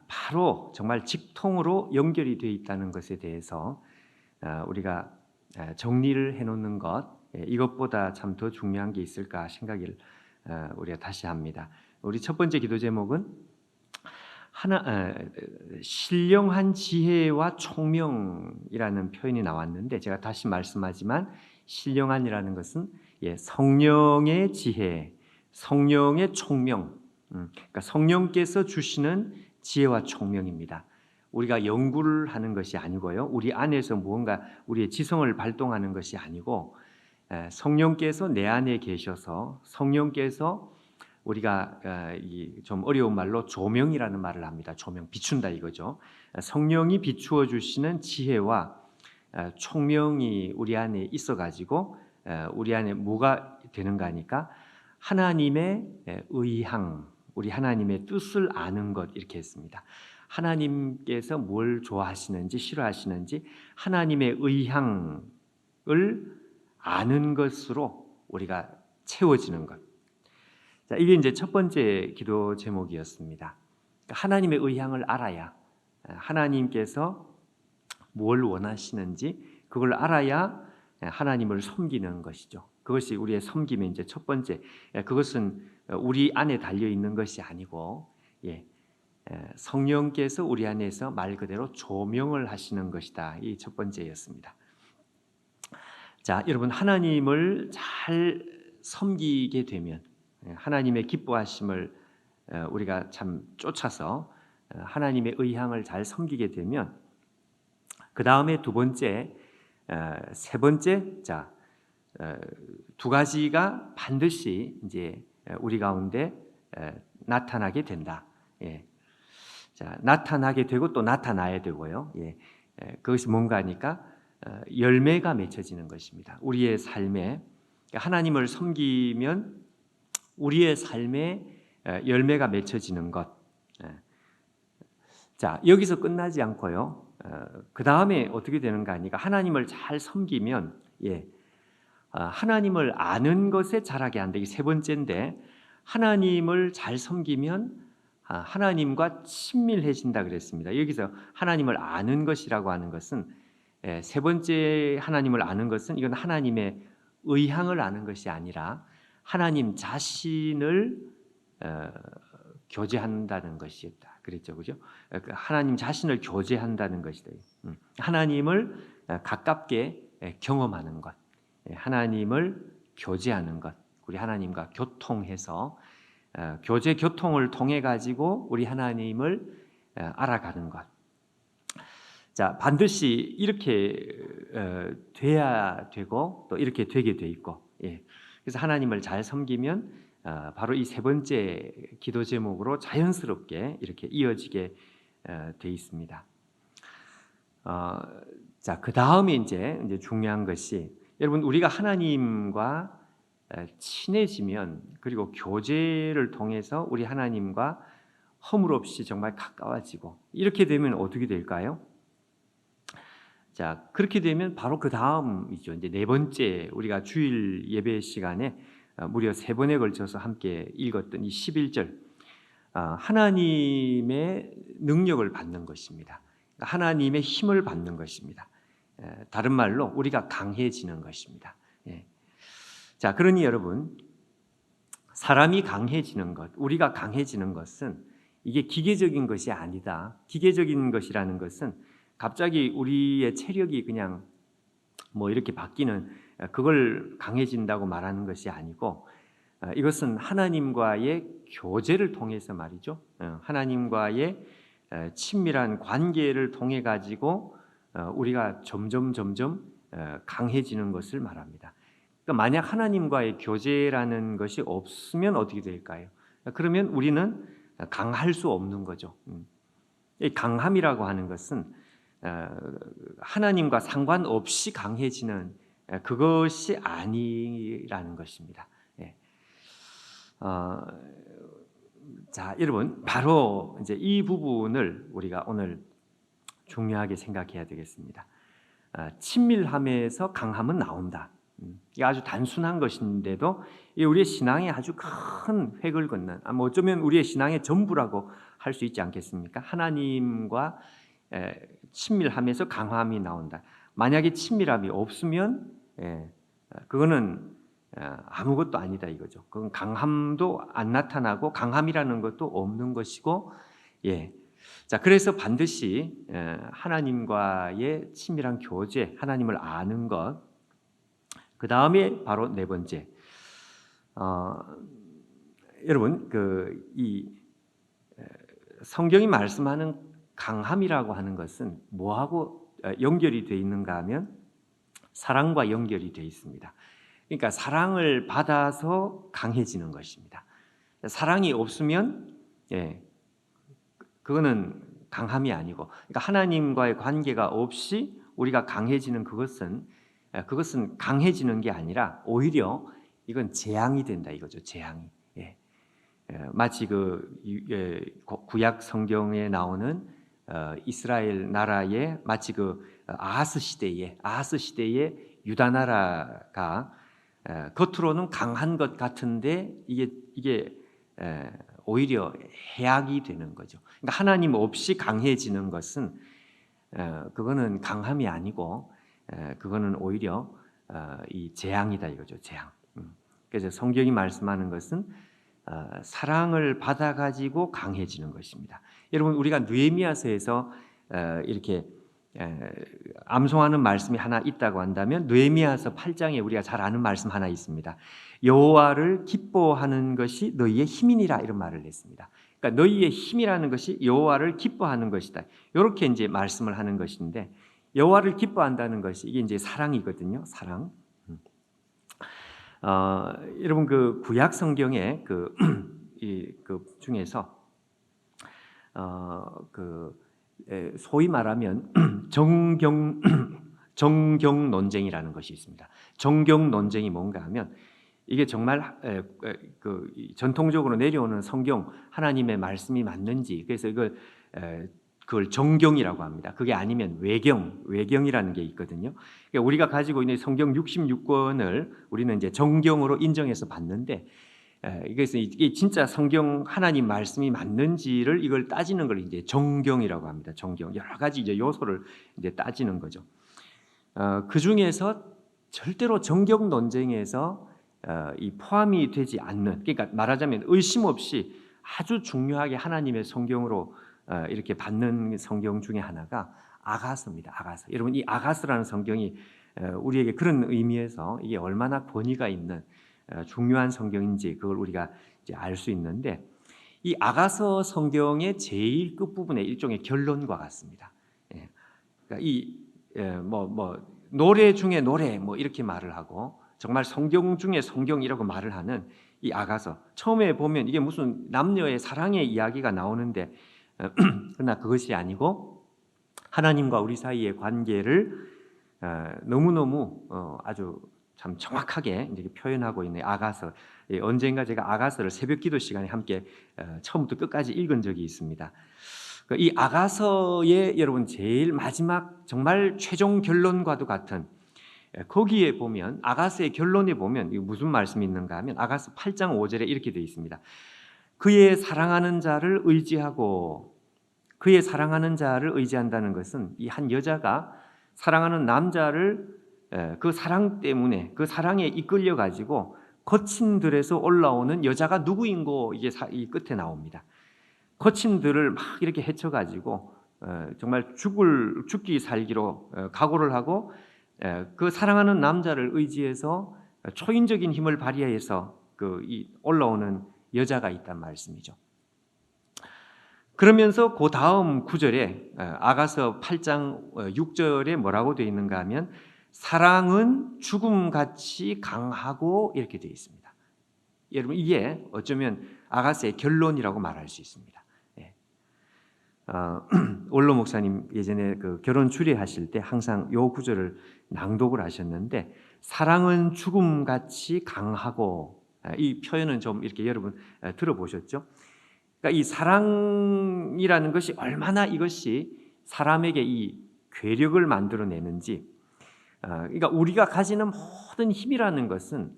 바로 정말 직통으로 연결이 되어 있다는 것에 대해서 우리가 정리를 해놓는 것, 이것보다 참 더 중요한 게 있을까 생각을 우리가 다시 합니다. 우리 첫 번째 기도 제목은 신령한 지혜와 총명이라는 표현이 나왔는데, 제가 다시 말씀하지만 신령한이라는 것은 성령의 지혜, 성령의 총명, 그러니까 성령께서 주시는 지혜와 총명입니다. 우리가 연구를 하는 것이 아니고요, 우리 안에서 무언가 우리의 지성을 발동하는 것이 아니고, 성령께서 내 안에 계셔서 성령께서 우리가 좀 어려운 말로 조명이라는 말을 합니다. 조명, 비춘다 이거죠. 성령이 비추어 주시는 지혜와 총명이 우리 안에 있어가지고 우리 안에 뭐가 되는가 하니까 하나님의 의향, 우리 하나님의 뜻을 아는 것, 이렇게 했습니다. 하나님께서 뭘 좋아하시는지 싫어하시는지 하나님의 의향을 아는 것으로 우리가 채워지는 것. 자, 이게 이제 첫 번째 기도 제목이었습니다. 하나님의 의향을 알아야, 하나님께서 뭘 원하시는지 그걸 알아야 하나님을 섬기는 것이죠. 그것이 우리의 섬김의 이제 첫 번째. 그것은 우리 안에 달려 있는 것이 아니고, 성령께서 우리 안에서 말 그대로 조명을 하시는 것이다. 이 첫 번째였습니다. 자, 여러분 하나님을 잘 섬기게 되면, 하나님의 기뻐하심을 우리가 참 쫓아서 하나님의 의향을 잘 섬기게 되면, 그 다음에 두 번째, 세 번째, 자, 두 가지가 반드시 이제 우리 가운데 나타나게 된다. 자, 나타나게 되고 또 나타나야 되고요. 그것이 뭔가 하니까 열매가 맺혀지는 것입니다. 우리의 삶에 하나님을 섬기면 우리의 삶에 열매가 맺혀지는 것. 자, 여기서 끝나지 않고요. 그 다음에 어떻게 되는가 하니까 하나님을 잘 섬기면 하나님을 아는 것에 자라게 한다. 이게 세 번째인데, 하나님을 잘 섬기면 하나님과 친밀해진다 그랬습니다. 여기서 하나님을 아는 것이라고 하는 것은, 세 번째 하나님을 아는 것은 이건 하나님의 의향을 아는 것이 아니라 하나님 자신을 교제한다는 것이었다. 그랬죠, 그죠? 하나님 자신을 교제한다는 것이다. 하나님을 가깝게 경험하는 것, 하나님을 교제하는 것, 우리 하나님과 교통해서 교제 교통을 통해 가지고 우리 하나님을 알아가는 것. 자, 반드시 이렇게 돼야 되고 또 이렇게 되게 돼 있고, 그래서 하나님을 잘 섬기면 바로 이 세 번째 기도 제목으로 자연스럽게 이렇게 이어지게 돼 있습니다. 자, 그 다음에 이제 중요한 것이, 여러분 우리가 하나님과 친해지면, 그리고 교제를 통해서 우리 하나님과 허물없이 정말 가까워지고, 이렇게 되면 어떻게 될까요? 자, 그렇게 되면 바로 그 다음이죠. 이제 네 번째, 우리가 주일 예배 시간에 무려 세 번에 걸쳐서 함께 읽었던 이 11절, 하나님의 능력을 받는 것입니다. 하나님의 힘을 받는 것입니다. 다른 말로 우리가 강해지는 것입니다. 자, 그러니 여러분, 사람이 강해지는 것, 우리가 강해지는 것은 이게 기계적인 것이 아니다. 기계적인 것이라는 것은 갑자기 우리의 체력이 그냥 뭐 이렇게 바뀌는, 그걸 강해진다고 말하는 것이 아니고, 이것은 하나님과의 교제를 통해서 말이죠. 하나님과의 친밀한 관계를 통해 가지고 우리가 점점 강해지는 것을 말합니다. 그러니까 만약 하나님과의 교제라는 것이 없으면 어떻게 될까요? 그러면 우리는 강할 수 없는 거죠. 이 강함이라고 하는 것은 하나님과 상관없이 강해지는 그것이 아니라는 것입니다. 예. 자, 여러분, 바로 이제 이 부분을 우리가 오늘 중요하게 생각해야 되겠습니다. 친밀함에서 강함은 나온다. 이게 아주 단순한 것인데도 우리의 신앙에 아주 큰 획을 긋는, 뭐 어쩌면 우리의 신앙의 전부라고 할 수 있지 않겠습니까? 하나님과 친밀함에서 강함이 나온다. 만약에 친밀함이 없으면 그거는 아무것도 아니다 이거죠. 그건 강함도 안 나타나고 강함이라는 것도 없는 것이고, 자, 그래서 반드시 하나님과의 친밀한 교제, 하나님을 아는 것. 그 다음에 바로 네 번째, 여러분 이 성경이 말씀하는 강함이라고 하는 것은 뭐하고 연결이 되어 있는가 하면 사랑과 연결이 되어 있습니다. 그러니까 사랑을 받아서 강해지는 것입니다. 사랑이 없으면 그거는 강함이 아니고, 그러니까 하나님과의 관계가 없이 우리가 강해지는 그것은 강해지는 게 아니라 오히려 이건 재앙이 된다 이거죠. 재앙이. 마치 구약 성경에 나오는 이스라엘 나라의 마치 아하스 시대에 유다 나라가 겉으로는 강한 것 같은데 이게 오히려 해악이 되는 거죠. 그러니까 하나님 없이 강해지는 것은 그거는 강함이 아니고 그거는 오히려 이 재앙이다 이거죠. 재앙. 그래서 성경이 말씀하는 것은 사랑을 받아 가지고 강해지는 것입니다. 여러분, 우리가 느헤미야서에서 이렇게 암송하는 말씀이 하나 있다고 한다면 느헤미야서 8장에 우리가 잘 아는 말씀 하나 있습니다. 여호와를 기뻐하는 것이 너희의 힘이니라, 이런 말을 했습니다. 그러니까 너희의 힘이라는 것이 여호와를 기뻐하는 것이다. 이렇게 이제 말씀을 하는 것인데, 여호와를 기뻐한다는 것이 이게 이제 사랑이거든요. 사랑. 여러분 구약 성경에 중에서 소위 말하면 정경 논쟁이라는 것이 있습니다. 정경 논쟁이 뭔가 하면 이게 정말 전통적으로 내려오는 성경 하나님의 말씀이 맞는지, 그래서 그걸 정경이라고 합니다. 그게 아니면 외경이라는 게 있거든요. 그러니까 우리가 가지고 있는 성경 66권을 우리는 이제 정경으로 인정해서 봤는데, 그래서 이게 진짜 성경 하나님 말씀이 맞는지를 이걸 따지는 걸 이제 정경이라고 합니다. 정경, 여러 가지 이제 요소를 이제 따지는 거죠. 그 중에서 절대로 정경 논쟁에서 이 포함이 되지 않는, 그러니까 말하자면 의심 없이 아주 중요하게 하나님의 성경으로 이렇게 받는 성경 중에 하나가 아가서입니다. 아가서. 여러분, 이 아가서라는 성경이 우리에게 그런 의미에서 이게 얼마나 권위가 있는 중요한 성경인지 그걸 우리가 이제 알 수 있는데, 이 아가서 성경의 제일 끝부분에 일종의 결론과 같습니다. 그러니까 노래 중에 노래 이렇게 말을 하고 정말 성경 중에 성경이라고 말을 하는 이 아가서, 처음에 보면 이게 무슨 남녀의 사랑의 이야기가 나오는데 그러나 그것이 아니고 하나님과 우리 사이의 관계를 너무너무 아주 참 정확하게 이제 표현하고 있는 아가서. 언젠가 제가 아가서를 새벽기도 시간에 함께 처음부터 끝까지 읽은 적이 있습니다. 이 아가서의 여러분 제일 마지막 정말 최종 결론과도 같은, 거기에 보면 아가서의 결론에 보면 무슨 말씀이 있는가 하면 아가서 8장 5절에 이렇게 되어 있습니다. 그의 사랑하는 자를 의지하고, 그의 사랑하는 자를 의지한다는 것은 이 한 여자가 사랑하는 남자를 그 사랑 때문에 그 사랑에 이끌려 가지고 거친 들에서 올라오는 여자가 누구인고 이게 이 끝에 나옵니다. 거친 들을 막 이렇게 헤쳐 가지고 정말 죽기 살기로 각오를 하고 그 사랑하는 남자를 의지해서 초인적인 힘을 발휘해서 이 올라오는 여자가 있단 말씀이죠. 그러면서 그 다음 구절에 아가서 8장 6절에 뭐라고 되어 있는가 하면 사랑은 죽음같이 강하고, 이렇게 되어 있습니다. 여러분, 이게 어쩌면 아가서의 결론이라고 말할 수 있습니다. 원로 목사님 예전에 그 결혼 주례하실 때 항상 요 구절을 낭독을 하셨는데, 사랑은 죽음같이 강하고, 이 표현은 좀 이렇게 여러분 들어보셨죠? 그러니까 이 사랑이라는 것이 얼마나 이것이 사람에게 이 괴력을 만들어내는지, 그러니까 우리가 가지는 모든 힘이라는 것은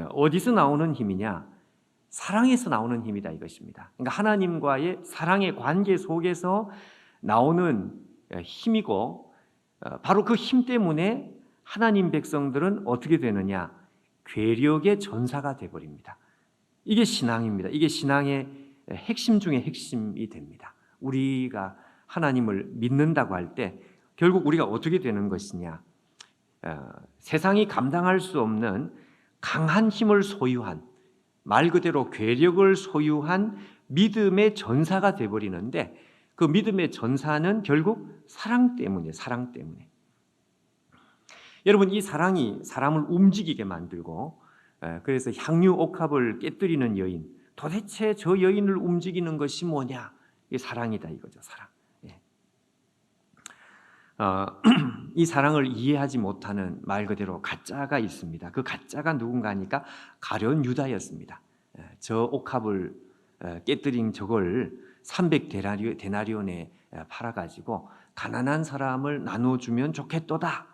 어디서 나오는 힘이냐? 사랑에서 나오는 힘이다 이것입니다. 그러니까 하나님과의 사랑의 관계 속에서 나오는 힘이고, 바로 그 힘 때문에 하나님 백성들은 어떻게 되느냐? 괴력의 전사가 되어버립니다. 이게 신앙입니다. 이게 신앙의 핵심 중의 핵심이 됩니다. 우리가 하나님을 믿는다고 할 때 결국 우리가 어떻게 되는 것이냐? 세상이 감당할 수 없는 강한 힘을 소유한, 말 그대로 괴력을 소유한 믿음의 전사가 되어버리는데, 그 믿음의 전사는 결국 사랑 때문에, 사랑 때문에. 여러분, 이 사랑이 사람을 움직이게 만들고, 그래서 향유 옥합을 깨뜨리는 여인, 도대체 저 여인을 움직이는 것이 뭐냐? 이게 사랑이다 이거죠, 사랑. 이 사랑을 이해하지 못하는 말 그대로 가짜가 있습니다. 그 가짜가 누군가 하니까 가룟 유다였습니다. 저 옥합을 깨뜨린 저걸 300데나리온에 팔아가지고 가난한 사람을 나눠주면 좋겠도다.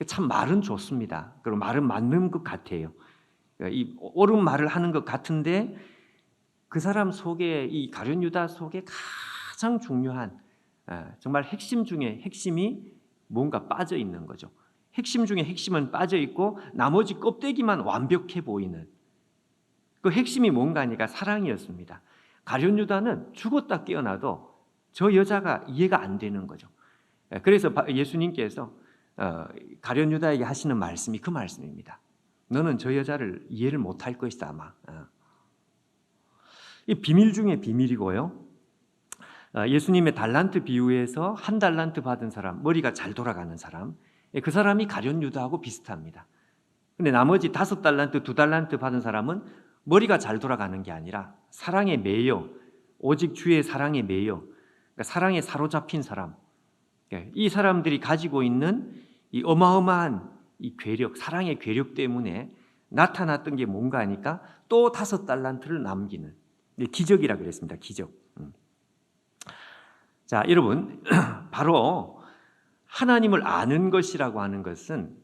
참 말은 좋습니다. 그리고 말은 맞는 것 같아요. 이 옳은 말을 하는 것 같은데, 그 사람 속에, 이 가룟 유다 속에 가장 중요한 정말 핵심 중에 핵심이 뭔가 빠져 있는 거죠. 핵심 중에 핵심은 빠져 있고 나머지 껍데기만 완벽해 보이는 그 핵심이 뭔가 하니까 사랑이었습니다. 가룟 유다는 죽었다 깨어나도 저 여자가 이해가 안 되는 거죠. 그래서 예수님께서 가룟 유다에게 하시는 말씀이 그 말씀입니다. 너는 저 여자를 이해를 못할 것이다 아마. 이 비밀 중에 비밀이고요. 예수님의 달란트 비유에서 한 달란트 받은 사람, 머리가 잘 돌아가는 사람, 그 사람이 가룟 유다하고 비슷합니다. 근데 나머지 5달란트, 2달란트 받은 사람은 머리가 잘 돌아가는 게 아니라 사랑에 매여, 오직 주의 사랑에 매여, 그러니까 사랑에 사로잡힌 사람, 이 사람들이 가지고 있는 이 어마어마한 이 괴력, 사랑의 괴력 때문에 나타났던 게 뭔가 하니까 또 5달란트를 남기는, 기적이라 그랬습니다. 기적. 자, 여러분, 바로 하나님을 아는 것이라고 하는 것은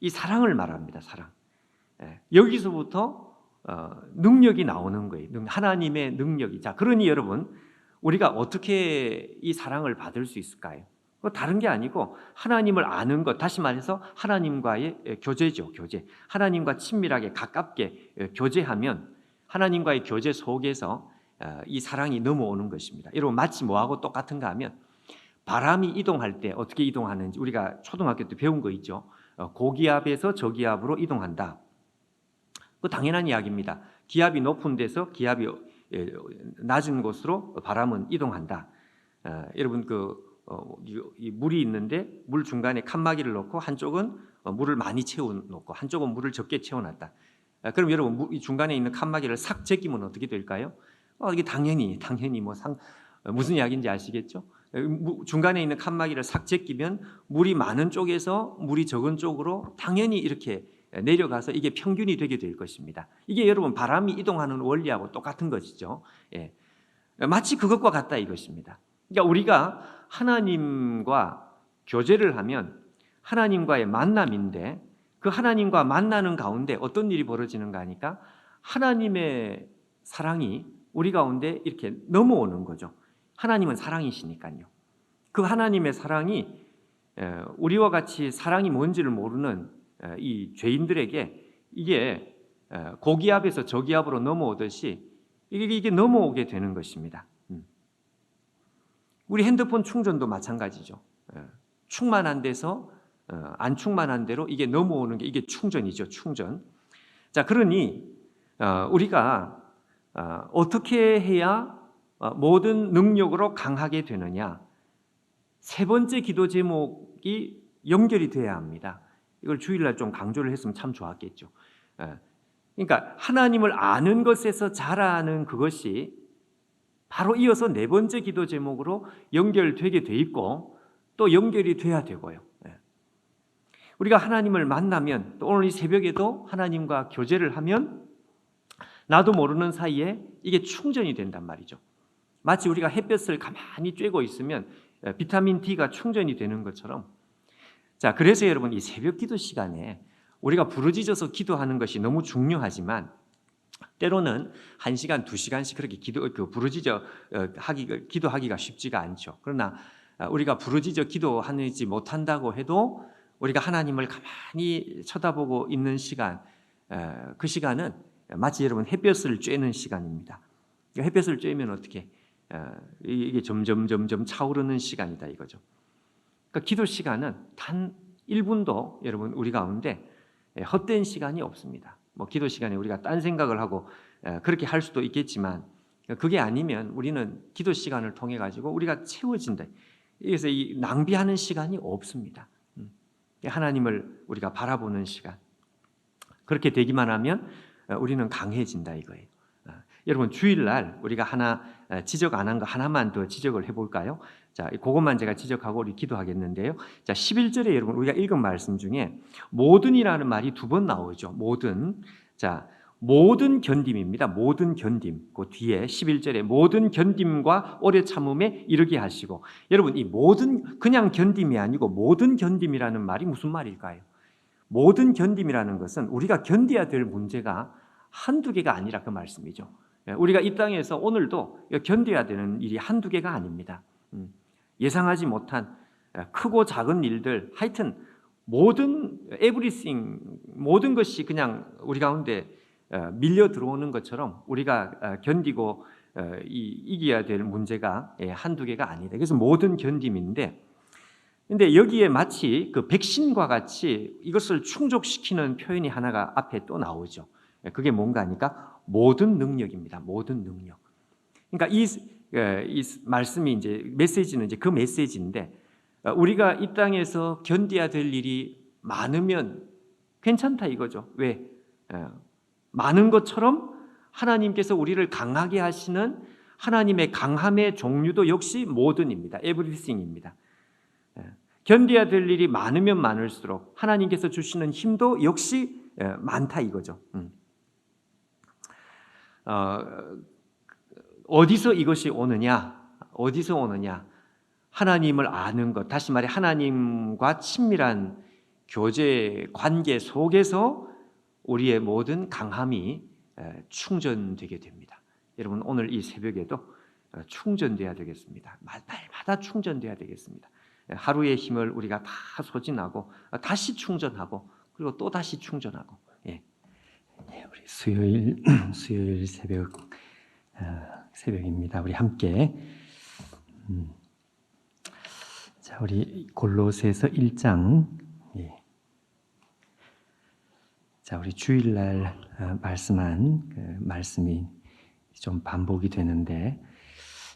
이 사랑을 말합니다. 사랑. 여기서부터 능력이 나오는 거예요. 하나님의 능력이. 자, 그러니 여러분, 우리가 어떻게 이 사랑을 받을 수 있을까요? 다른 게 아니고 하나님을 아는 것, 다시 말해서 하나님과의 교제죠. 교제. 하나님과 친밀하게 가깝게 교제하면 하나님과의 교제 속에서 이 사랑이 넘어오는 것입니다. 여러분, 마치 뭐하고 똑같은가 하면, 바람이 이동할 때 어떻게 이동하는지 우리가 초등학교 때 배운 거 있죠. 고기압에서 저기압으로 이동한다. 그 당연한 이야기입니다. 기압이 높은 데서 기압이 낮은 곳으로 바람은 이동한다. 여러분, 이 물이 있는데 물 중간에 칸막이를 놓고 한쪽은 물을 많이 채워놓고 한쪽은 물을 적게 채워놨다. 그럼 여러분, 이 중간에 있는 칸막이를 싹 제끼면 어떻게 될까요? 이게 당연히 무슨 이야기인지 아시겠죠? 중간에 있는 칸막이를 싹 제끼면 물이 많은 쪽에서 물이 적은 쪽으로 당연히 이렇게 내려가서 이게 평균이 되게 될 것입니다. 이게 여러분 바람이 이동하는 원리하고 똑같은 것이죠. 마치 그것과 같다 이것입니다. 그러니까 우리가 하나님과 교제를 하면 하나님과의 만남인데, 그 하나님과 만나는 가운데 어떤 일이 벌어지는가 하니까 하나님의 사랑이 우리 가운데 이렇게 넘어오는 거죠. 하나님은 사랑이시니까요. 그 하나님의 사랑이 우리와 같이 사랑이 뭔지를 모르는 이 죄인들에게 이게 고기압에서 저기압으로 넘어오듯이 이게 넘어오게 되는 것입니다. 우리 핸드폰 충전도 마찬가지죠. 충만한 데서 안 충만한 데로 이게 넘어오는 게 이게 충전이죠. 충전. 자, 그러니 우리가 어떻게 해야 모든 능력으로 강하게 되느냐? 세 번째 기도 제목이 연결이 돼야 합니다. 이걸 주일날 좀 강조를 했으면 참 좋았겠죠. 그러니까 하나님을 아는 것에서 자라는 그것이 바로 이어서 네 번째 기도 제목으로 연결되게 돼 있고 또 연결이 돼야 되고요. 우리가 하나님을 만나면 또 오늘 이 새벽에도 하나님과 교제를 하면 나도 모르는 사이에 이게 충전이 된단 말이죠. 마치 우리가 햇볕을 가만히 쬐고 있으면 비타민 D가 충전이 되는 것처럼, 자, 그래서 여러분 이 새벽 기도 시간에 우리가 부르짖어서 기도하는 것이 너무 중요하지만 때로는 1시간, 2시간씩 그렇게 부르짖어 기도하기가 쉽지가 않죠. 그러나 우리가 부르짖어 기도하지 못한다고 해도 우리가 하나님을 가만히 쳐다보고 있는 시간, 그 시간은 마치 여러분 햇볕을 쬐는 시간입니다. 햇볕을 쬐면 어떻게? 이게 점점 차오르는 시간이다 이거죠. 그러니까 기도 시간은 단 1분도 여러분 우리 가운데 헛된 시간이 없습니다. 뭐 기도 시간에 우리가 딴 생각을 하고 그렇게 할 수도 있겠지만 그게 아니면 우리는 기도 시간을 통해 가지고 우리가 채워진다. 그래서 이 낭비하는 시간이 없습니다. 하나님을 우리가 바라보는 시간. 그렇게 되기만 하면 우리는 강해진다 이거예요. 여러분 주일날 우리가 하나 지적 안 한 거 하나만 더 지적을 해볼까요? 자, 그것만 제가 지적하고 우리 기도하겠는데요. 자, 11절에 여러분 우리가 읽은 말씀 중에 모든이라는 말이 2번 나오죠. 모든. 자, 모든 견딤입니다. 모든 견딤. 그 뒤에 11절에 모든 견딤과 오래 참음에 이르게 하시고, 여러분 이 모든 그냥 견딤이 아니고 모든 견딤이라는 말이 무슨 말일까요? 모든 견딤이라는 것은 우리가 견뎌야 될 문제가 한두 개가 아니라 그 말씀이죠. 우리가 이 땅에서 오늘도 견뎌야 되는 일이 한두 개가 아닙니다. 예상하지 못한 크고 작은 일들, 하여튼 모든 everything, 모든 것이 그냥 우리 가운데 밀려 들어오는 것처럼 우리가 견디고 이겨야 될 문제가 한두 개가 아니다. 그래서 모든 견딤인데, 근데 여기에 마치 그 백신과 같이 이것을 충족시키는 표현이 하나가 앞에 또 나오죠. 그게 뭔가 하니까 모든 능력입니다. 모든 능력. 그러니까 이 말씀이 이제 메시지는 이제 그 메시지인데, 우리가 이 땅에서 견뎌야 될 일이 많으면 괜찮다 이거죠. 왜? 많은 것처럼 하나님께서 우리를 강하게 하시는 하나님의 강함의 종류도 역시 모든입니다. 에브리싱입니다. 견뎌야 될 일이 많으면 많을수록 하나님께서 주시는 힘도 역시 많다 이거죠. 어디서 이것이 오느냐? 어디서 오느냐? 하나님을 아는 것, 다시 말해 하나님과 친밀한 교제 관계 속에서 우리의 모든 강함이 충전되게 됩니다. 여러분 오늘 이 새벽에도 충전돼야 되겠습니다. 날마다 충전돼야 되겠습니다. 하루의 힘을 우리가 다 소진하고 다시 충전하고 그리고 또 다시 충전하고. 우리 수요일 새벽입니다. 우리 함께 자, 우리 골로새서 1장. 자, 우리 주일날 말씀한 그 말씀이 좀 반복이 되는데,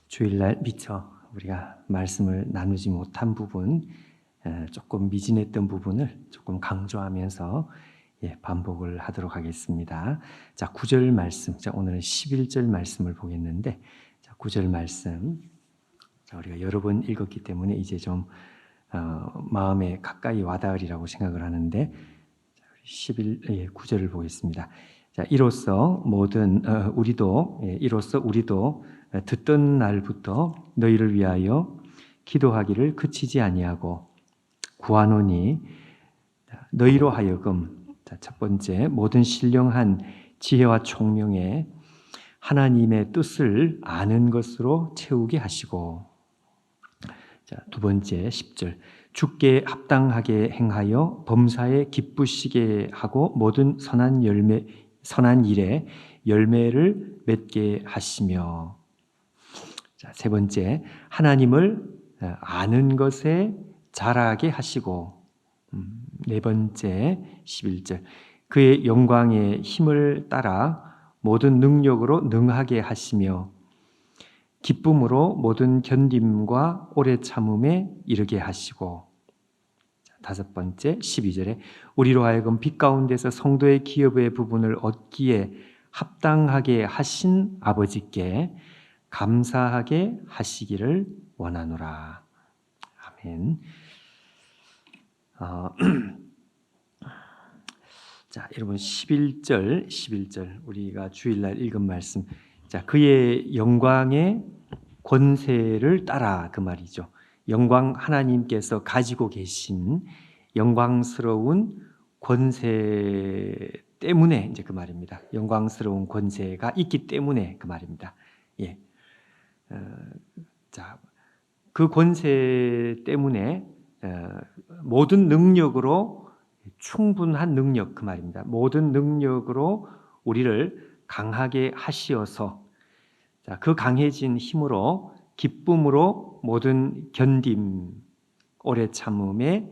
주일날 미처 우리가 말씀을 나누지 못한 부분, 조금 미진했던 부분을 조금 강조하면서 반복을 하도록 하겠습니다. 자, 9절 말씀. 자, 오늘은 11절 말씀을 보겠는데, 자, 9절 말씀. 자, 우리가 여러 번 읽었기 때문에 이제 좀 마음에 가까이 와닿으리라고 생각을 하는데, 9절을 보겠습니다. 자, 이로써 우리도 듣던 날부터 너희를 위하여 기도하기를 그치지 아니하고 구하노니, 너희로 하여금, 자, 첫 번째, 모든 신령한 지혜와 총명에 하나님의 뜻을 아는 것으로 채우게 하시고, 자, 두 번째 10절, 주께 합당하게 행하여 범사에 기쁘시게 하고 모든 선한 일에 열매를 맺게 하시며, 자, 세 번째, 하나님을 아는 것에 자라게 하시고, 네 번째 11절, 그의 영광의 힘을 따라 모든 능력으로 능하게 하시며 기쁨으로 모든 견딤과 오래 참음에 이르게 하시고, 다섯 번째 12절에 우리로 하여금 빛 가운데서 성도의 기업의 부분을 얻기에 합당하게 하신 아버지께 감사하게 하시기를 원하노라. 아멘. 자, 여러분 11절 우리가 주일날 읽은 말씀. 자, 그의 영광의 권세를 따라 그 말이죠. 영광 하나님께서 가지고 계신 영광스러운 권세 때문에 이제 그 말입니다. 영광스러운 권세가 있기 때문에 그 말입니다. 예. 자, 그 권세 때문에 모든 능력으로 충분한 능력 그 말입니다. 모든 능력으로 우리를 강하게 하시어서 자, 그 강해진 힘으로 기쁨으로 모든 견딤 오래 참음에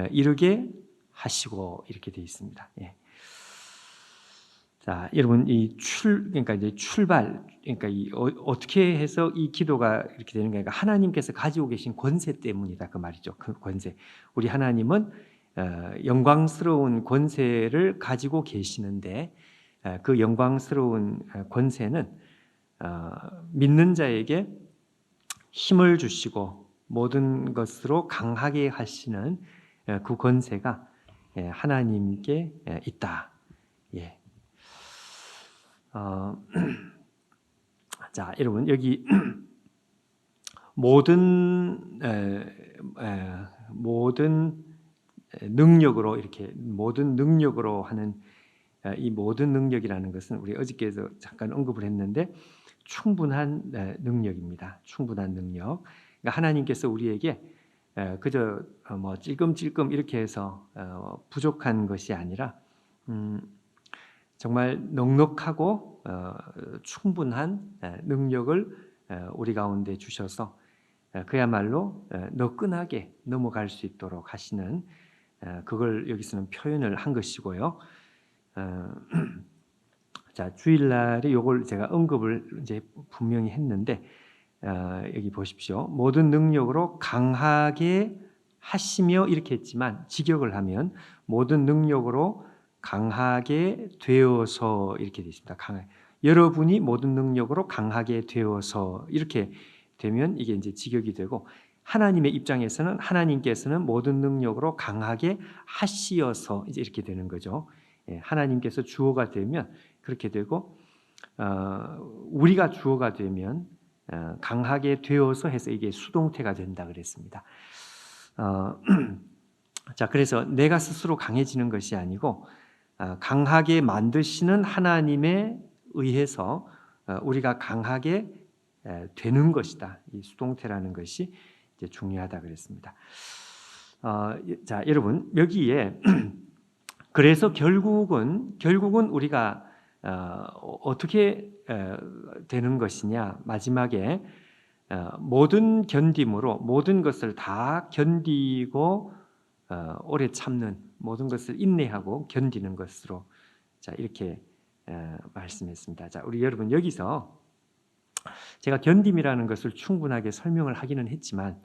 이르게 하시고 이렇게 되어 있습니다. 예. 자, 여러분 그러니까 이제 출발, 그러니까 어떻게 해서 이 기도가 이렇게 되는 거니까 하나님께서 가지고 계신 권세 때문이다 그 말이죠. 그 권세. 우리 하나님은 영광스러운 권세를 가지고 계시는데 그 영광스러운 권세는 믿는 자에게 힘을 주시고 모든 것으로 강하게 하시는 그 권세가 하나님께 있다. 예. 자, 여러분 여기 모든 능력으로 이렇게 모든 능력으로 하는 이 모든 능력이라는 것은 우리 어저께도 잠깐 언급을 했는데 충분한 능력입니다. 충분한 능력. 그러니까 하나님께서 우리에게 그저 뭐 찔끔찔끔 이렇게 해서 부족한 것이 아니라 정말 넉넉하고 충분한 능력을 우리 가운데 주셔서 그야말로 너끈하게 넘어갈 수 있도록 하시는 그걸 여기서는 표현을 한 것이고요. 자, 주일날에 이걸 제가 언급을 이제 분명히 했는데 여기 보십시오. 모든 능력으로 강하게 하시며 이렇게 했지만 직역을 하면 모든 능력으로 강하게 되어서 이렇게 되어 있습니다. 여러분이 모든 능력으로 강하게 되어서 이렇게 되면 이게 이제 직역이 되고 하나님의 입장에서는 하나님께서는 모든 능력으로 강하게 하시어서 이제 이렇게 되는 거죠. 예, 하나님께서 주어가 되면 그렇게 되고 우리가 주어가 되면 강하게 되어서 해서 이게 수동태가 된다 그랬습니다. 자, 그래서 내가 스스로 강해지는 것이 아니고 강하게 만드시는 하나님에 의해서 우리가 강하게 되는 것이다. 이 수동태라는 것이 이제 중요하다 그랬습니다. 자, 여러분 여기에 그래서 결국은 우리가 어떻게 되는 것이냐? 마지막에 모든 견딤으로 모든 것을 다 견디고 오래 참는 모든 것을 인내하고 견디는 것으로 자 이렇게 말씀했습니다. 자, 우리 여러분 여기서 제가 견딤이라는 것을 충분하게 설명을 하기는 했지만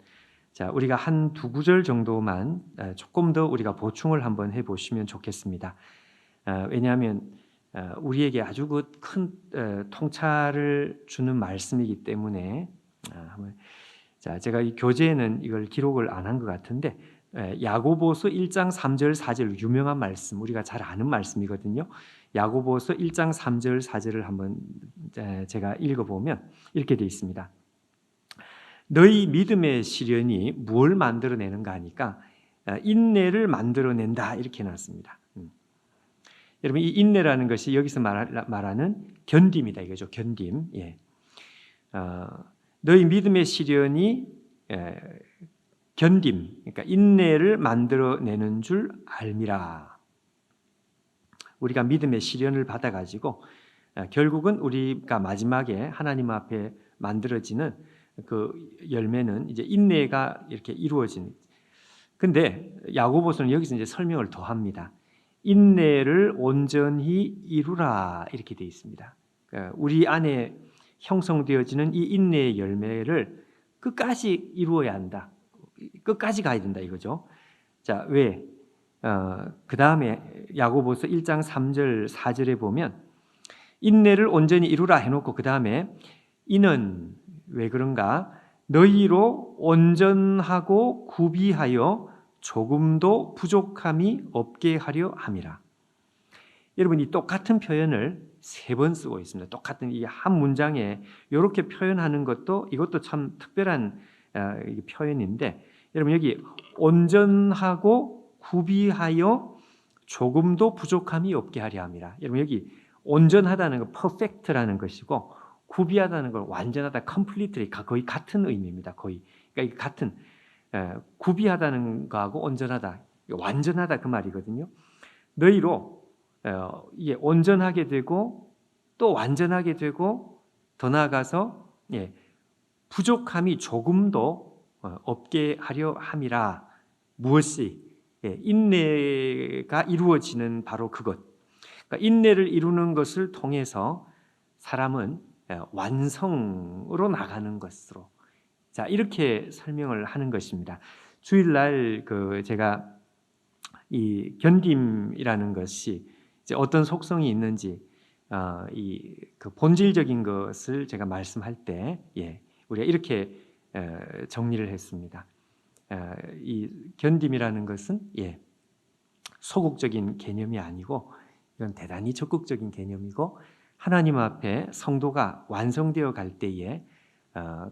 자, 우리가 한 두 구절 정도만 조금 더 우리가 보충을 한번 해보시면 좋겠습니다. 왜냐하면 우리에게 아주 큰 통찰을 주는 말씀이기 때문에 자, 제가 이 교재에는 이걸 기록을 안 한 것 같은데 야고보서 1장 3절 4절 유명한 말씀 우리가 잘 아는 말씀이거든요. 야고보서 1장 3절 4절을 한번 제가 읽어보면 이렇게 되어 있습니다. 너희 믿음의 시련이 무엇을 만들어내는가 하니까 인내를 만들어낸다 이렇게 해놨습니다. 여러분 이 인내라는 것이 여기서 말하는 견딤이다 이거죠. 견딤. 예. 너희 믿음의 시련이 견딤, 그러니까 인내를 만들어내는 줄 알미라. 우리가 믿음의 시련을 받아가지고 결국은 우리가 마지막에 하나님 앞에 만들어지는 그 열매는 이제 인내가 이렇게 이루어진. 근데 야고보서는 여기서 이제 설명을 더 합니다. 인내를 온전히 이루라 이렇게 되어 있습니다. 그러니까 우리 안에 형성되어지는 이 인내의 열매를 끝까지 이루어야 한다. 끝까지 가야 된다 이거죠. 자, 왜? 그 다음에 야고보서 1장 3절 4절에 보면 인내를 온전히 이루라 해놓고 그 다음에 이는 왜 그런가? 너희로 온전하고 구비하여 조금도 부족함이 없게 하려 함이라. 여러분, 이 똑같은 표현을 3번 쓰고 있습니다. 똑같은 이 한 문장에 이렇게 표현하는 것도 이것도 참 특별한 표현인데, 여러분 여기 온전하고 구비하여 조금도 부족함이 없게 하려 함이라. 여러분 여기 온전하다는 건 perfect라는 것이고 구비하다는 건 완전하다, completely 거의 같은 의미입니다. 거의. 그러니까 같은 구비하다는 거하고 온전하다, 완전하다 그 말이거든요. 너희로 이게 온전하게 되고 또 완전하게 되고 더 나아가서 부족함이 조금도 없게 하려 함이라. 무엇이? 인내가 이루어지는 바로 그것. 그러니까 인내를 이루는 것을 통해서 사람은 완성으로 나가는 것으로, 자, 이렇게 설명을 하는 것입니다. 주일날 제가 이 견딤이라는 것이 이제 어떤 속성이 있는지 그 본질적인 것을 제가 말씀할 때 우리가 이렇게 정리를 했습니다. 이 견딤이라는 것은 소극적인 개념이 아니고 이건 대단히 적극적인 개념이고, 하나님 앞에 성도가 완성되어 갈 때에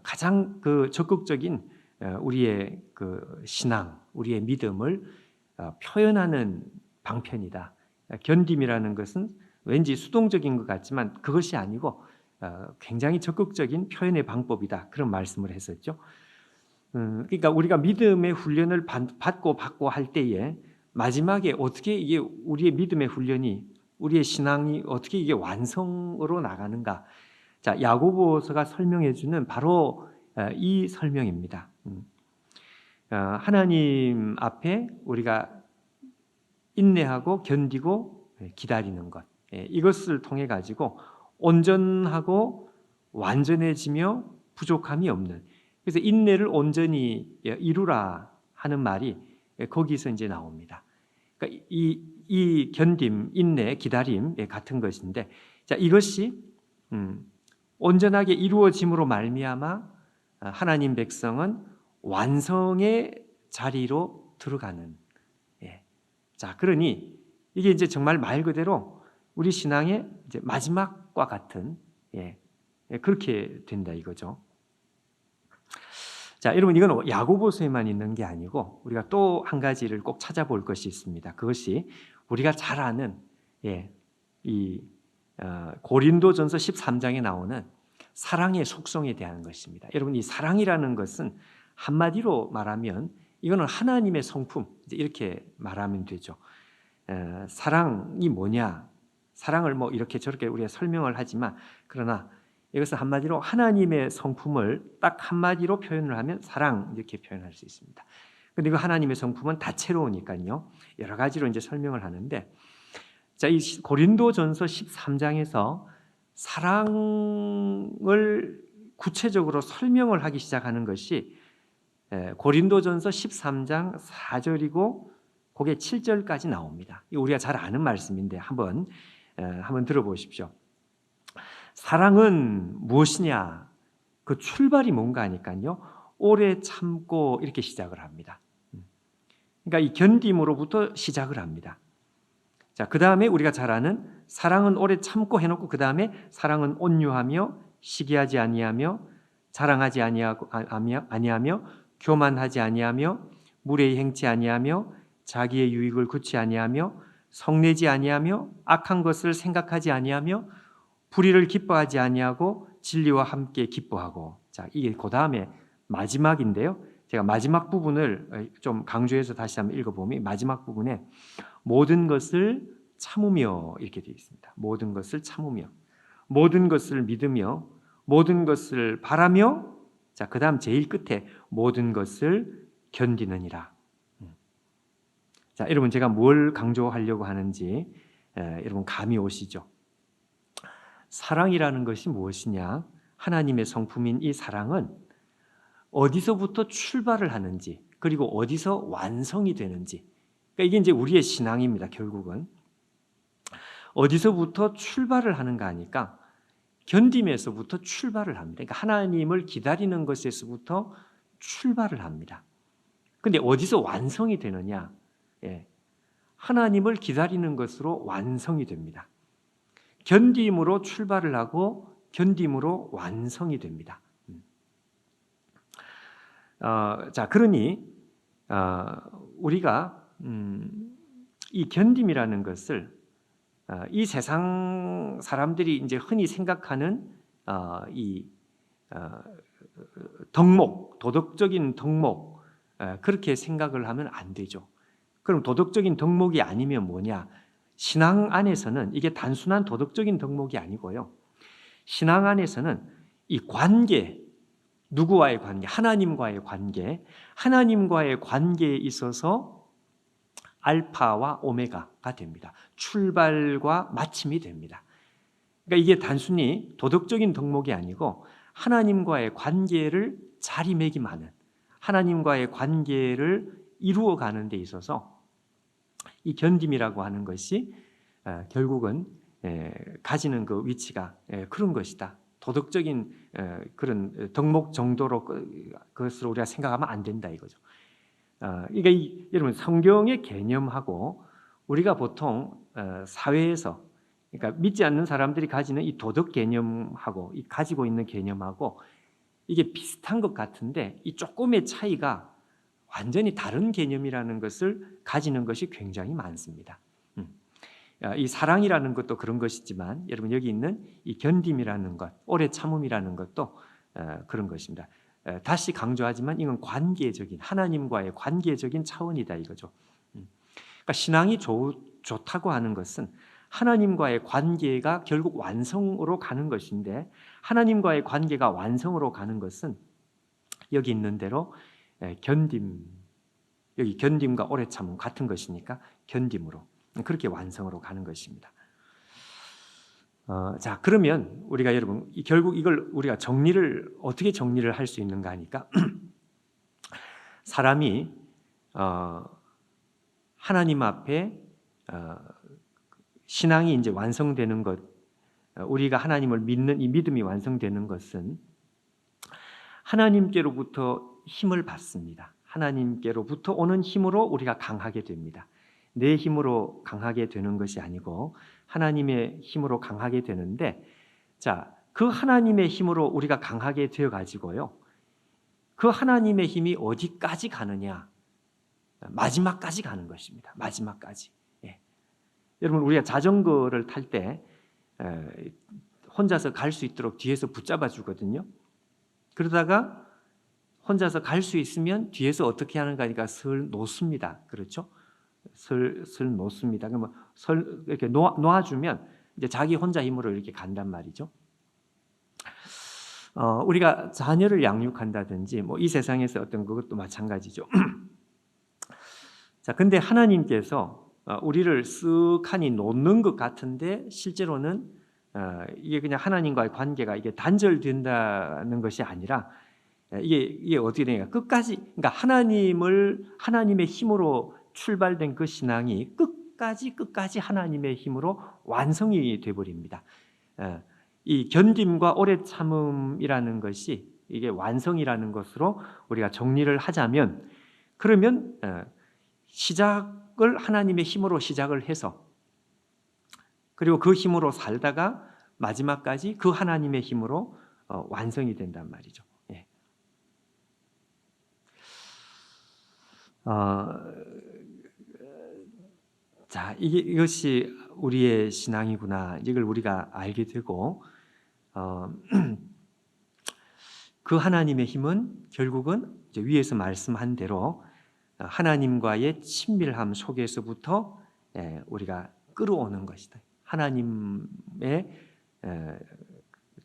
가장 그 적극적인 우리의 그 신앙, 우리의 믿음을 표현하는 방편이다. 견딤이라는 것은 왠지 수동적인 것 같지만 그것이 아니고 굉장히 적극적인 표현의 방법이다. 그런 말씀을 했었죠. 그러니까 우리가 믿음의 훈련을 받고 할 때에 마지막에 어떻게 이게 우리의 믿음의 훈련이, 우리의 신앙이 어떻게 이게 완성으로 나가는가? 자, 야고보서가 설명해 주는 바로 이 설명입니다. 하나님 앞에 우리가 인내하고 견디고 기다리는 것, 이것을 통해 가지고 온전하고 완전해지며 부족함이 없는, 그래서 인내를 온전히 이루라 하는 말이 거기서 이제 나옵니다. 그러니까 이 견딤, 인내, 기다림 같은 것인데, 자, 이것이 온전하게 이루어짐으로 말미암아 하나님 백성은 완성의 자리로 들어가는. 자, 그러니 이게 이제 정말 말 그대로 우리 신앙의 이제 마지막과 같은 그렇게 된다 이거죠. 자, 여러분 이건 야고보서에만 있는 게 아니고 우리가 또 한 가지를 꼭 찾아볼 것이 있습니다. 그것이 우리가 잘 아는 이 고린도전서 13장에 나오는 사랑의 속성에 대한 것입니다. 여러분, 이 사랑이라는 것은 한마디로 말하면 이거는 하나님의 성품, 이제 이렇게 말하면 되죠. 사랑이 뭐냐? 사랑을 뭐 이렇게 저렇게 우리가 설명을 하지만, 그러나 이것은 한마디로 하나님의 성품을 딱 한마디로 표현을 하면 사랑, 이렇게 표현할 수 있습니다. 근데 그 하나님의 성품은 다채로우니까요, 여러 가지로 이제 설명을 하는데, 자, 이 고린도전서 13장에서 사랑을 구체적으로 설명을 하기 시작하는 것이 고린도전서 13장 4절이고 그게 7절까지 나옵니다. 우리가 잘 아는 말씀인데 한번 들어보십시오. 사랑은 무엇이냐? 그 출발이 뭔가 하니까요, 오래 참고 이렇게 시작을 합니다. 그러니까 이 견딤으로부터 시작을 합니다. 자, 그 다음에 우리가 잘 아는 사랑은 오래 참고 해놓고 그 다음에 사랑은 온유하며 시기하지 아니하며 자랑하지 아니하며 교만하지 아니하며 무례히 행치 아니하며 자기의 유익을 굳이 아니하며 성내지 아니하며 악한 것을 생각하지 아니하며 불의를 기뻐하지 아니하고 진리와 함께 기뻐하고. 자, 이게 그 다음에 마지막인데요, 제가 마지막 부분을 좀 강조해서 다시 한번 읽어보면 마지막 부분에 모든 것을 참으며 이렇게 되어 있습니다. 모든 것을 참으며, 모든 것을 믿으며, 모든 것을 바라며, 자, 그 다음 제일 끝에 모든 것을 견디느니라. 자, 여러분 제가 뭘 강조하려고 하는지 여러분 감이 오시죠? 사랑이라는 것이 무엇이냐? 하나님의 성품인 이 사랑은 어디서부터 출발을 하는지, 그리고 어디서 완성이 되는지, 그러니까 이게 이제 우리의 신앙입니다. 결국은 어디서부터 출발을 하는가 하니까 견딤에서부터 출발을 합니다. 그러니까 하나님을 기다리는 것에서부터 출발을 합니다. 근데 어디서 완성이 되느냐? 예. 하나님을 기다리는 것으로 완성이 됩니다. 견딤으로 출발을 하고 견딤으로 완성이 됩니다. 자, 그러니 우리가 이 견딤이라는 것을 이 세상 사람들이 이제 흔히 생각하는 이 덕목, 도덕적인 덕목, 그렇게 생각을 하면 안 되죠. 그럼 도덕적인 덕목이 아니면 뭐냐? 신앙 안에서는 이게 단순한 도덕적인 덕목이 아니고요. 신앙 안에서는 이 관계, 누구와의 관계, 하나님과의 관계, 하나님과의 관계에 있어서 알파와 오메가가 됩니다. 출발과 마침이 됩니다. 그러니까 이게 단순히 도덕적인 덕목이 아니고 하나님과의 관계를 자리매김하는, 하나님과의 관계를 이루어가는 데 있어서 이 견딤이라고 하는 것이 결국은 가지는 그 위치가 그런 것이다. 도덕적인 그런 덕목 정도로 그것을 우리가 생각하면 안 된다 이거죠. 그러니까 여러분 성경의 개념하고 우리가 보통 사회에서, 그러니까 믿지 않는 사람들이 가지는 이 도덕 개념하고 이 가지고 있는 개념하고 이게 비슷한 것 같은데 이 조금의 차이가 완전히 다른 개념이라는 것을 가지는 것이 굉장히 많습니다. 이 사랑이라는 것도 그런 것이지만 여러분 여기 있는 이 견딤이라는 것, 오래 참음이라는 것도 그런 것입니다. 다시 강조하지만 이건 관계적인, 하나님과의 관계적인 차원이다 이거죠. 그러니까 신앙이 좋다고 하는 것은 하나님과의 관계가 결국 완성으로 가는 것인데, 하나님과의 관계가 완성으로 가는 것은 여기 있는 대로 견딤, 여기 견딤과 오래 참음 같은 것이니까 견딤으로 그렇게 완성으로 가는 것입니다. 자, 그러면 우리가 여러분 결국 이걸 우리가 어떻게 정리를 할 수 있는가 하니까 사람이 하나님 앞에 신앙이 이제 완성되는 것, 우리가 하나님을 믿는 이 믿음이 완성되는 것은 하나님께로부터 힘을 받습니다. 하나님께로부터 오는 힘으로 우리가 강하게 됩니다. 내 힘으로 강하게 되는 것이 아니고 하나님의 힘으로 강하게 되는데, 자, 그 하나님의 힘으로 우리가 강하게 되어 가지고요. 그 하나님의 힘이 어디까지 가느냐? 마지막까지 가는 것입니다. 마지막까지. 예. 여러분 우리가 자전거를 탈 때 혼자서 갈 수 있도록 뒤에서 붙잡아 주거든요. 그러다가 혼자서 갈 수 있으면 뒤에서 어떻게 하는가 하니까 슬 놓습니다. 그렇죠? 슬 놓습니다. 그러면 이렇게 놓아주면 이제 자기 혼자 힘으로 이렇게 간단 말이죠. 우리가 자녀를 양육한다든지 뭐 이 세상에서 어떤 그것도 마찬가지죠. 자, 근데 하나님께서 우리를 쓱하니 놓는 것 같은데 실제로는 이게 그냥 하나님과의 관계가 이게 단절된다는 것이 아니라 이게 어떻게 되냐? 끝까지, 그러니까 하나님의 힘으로 출발된 그 신앙이 끝까지 하나님의 힘으로 완성이 돼 버립니다. 이 견딤과 오래 참음이라는 것이 이게 완성이라는 것으로 우리가 정리를 하자면, 그러면 시작을 하나님의 힘으로 시작을 해서 그리고 그 힘으로 살다가 마지막까지 그 하나님의 힘으로 완성이 된단 말이죠. 예. 자, 이것이 우리의 신앙이구나. 이걸 우리가 알게 되고, 그 하나님의 힘은 결국은 이제 위에서 말씀한 대로 하나님과의 친밀함 속에서부터 우리가 끌어오는 것이다. 하나님의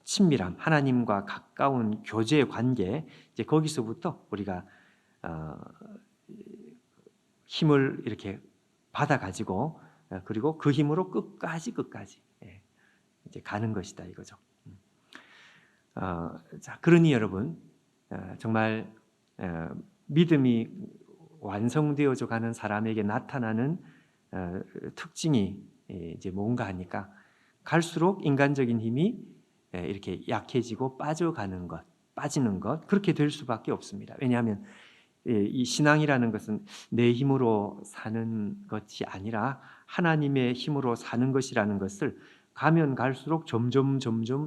친밀함, 하나님과 가까운 교제 관계, 이제 거기서부터 우리가 힘을 이렇게 받아 가지고 그리고 그 힘으로 끝까지 이제 가는 것이다 이거죠. 자, 그러니 여러분 정말 믿음이 완성되어져 가는 사람에게 나타나는 특징이 이제 뭔가 하니까 갈수록 인간적인 힘이 이렇게 약해지고 빠져가는 것, 빠지는 것, 그렇게 될 수밖에 없습니다. 왜냐하면 이 신앙이라는 것은 내 힘으로 사는 것이 아니라 하나님의 힘으로 사는 것이라는 것을 가면 갈수록 점점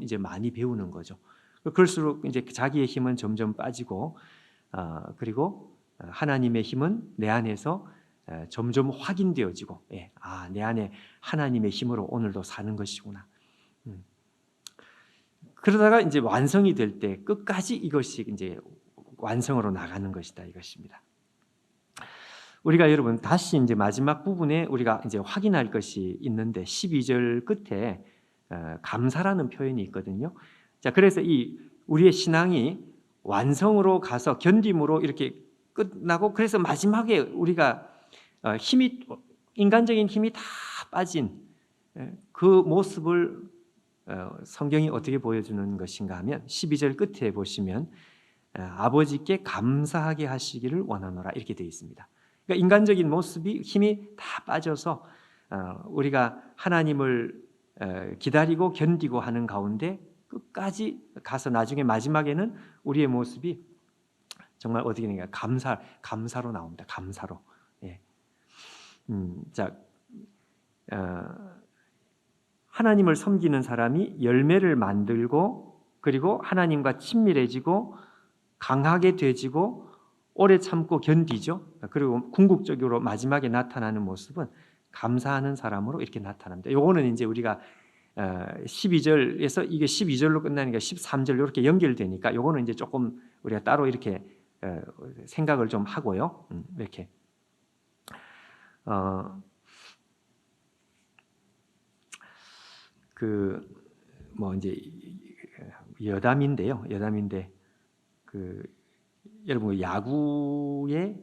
이제 많이 배우는 거죠. 그럴수록 이제 자기의 힘은 점점 빠지고, 그리고 하나님의 힘은 내 안에서 점점 확인되어지고, 내 안에 하나님의 힘으로 오늘도 사는 것이구나. 그러다가 이제 완성이 될 때 끝까지 이것이 이제 완성으로 나가는 것이다, 이것입니다. 우리가 여러분 다시 이제 마지막 부분에 우리가 이제 확인할 것이 있는데 12절 끝에 감사라는 표현이 있거든요. 자, 그래서 이 우리의 신앙이 완성으로 가서 견딤으로 이렇게 끝나고, 그래서 마지막에 우리가 인간적인 힘이 다 빠진 그 모습을 성경이 어떻게 보여주는 것인가 하면 12절 끝에 보시면 아버지께 감사하게 하시기를 원하노라 이렇게 되어 있습니다. 그러니까 인간적인 모습이 힘이 다 빠져서 우리가 하나님을 기다리고 견디고 하는 가운데 끝까지 가서 나중에 마지막에는 우리의 모습이 정말 어떻게 되는가, 감사로 나옵니다. 감사로. 자, 하나님을 섬기는 사람이 열매를 만들고, 그리고 하나님과 친밀해지고 강하게 되지고 오래 참고 견디죠. 그리고 궁극적으로 마지막에 나타나는 모습은 감사하는 사람으로 이렇게 나타납니다. 요거는 이제 우리가 12절에서 이게 12절로 끝나니까 13절 이렇게 연결되니까 요거는 이제 조금 우리가 따로 이렇게 생각을 좀 하고요. 이렇게 이제 여담인데요. 여러분 야구의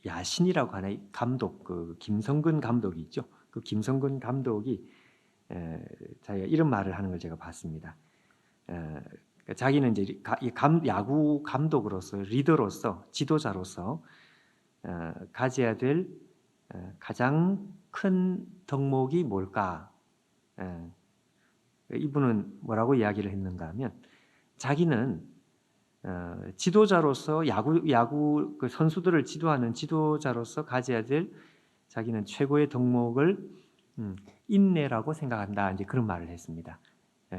야신이라고 하나 감독, 김성근 감독이 있죠. 그 김성근 감독이 자기가 이런 말을 하는 걸 제가 봤습니다. 자기는 이제 야구 감독으로서, 리더로서, 지도자로서 가져야 될 가장 큰 덕목이 뭘까? 이분은 뭐라고 이야기를 했는가 하면, 자기는 지도자로서 야구 그 선수들을 지도하는 지도자로서 가져야 될 자기는 최고의 덕목을 인내라고 생각한다. 이제 그런 말을 했습니다.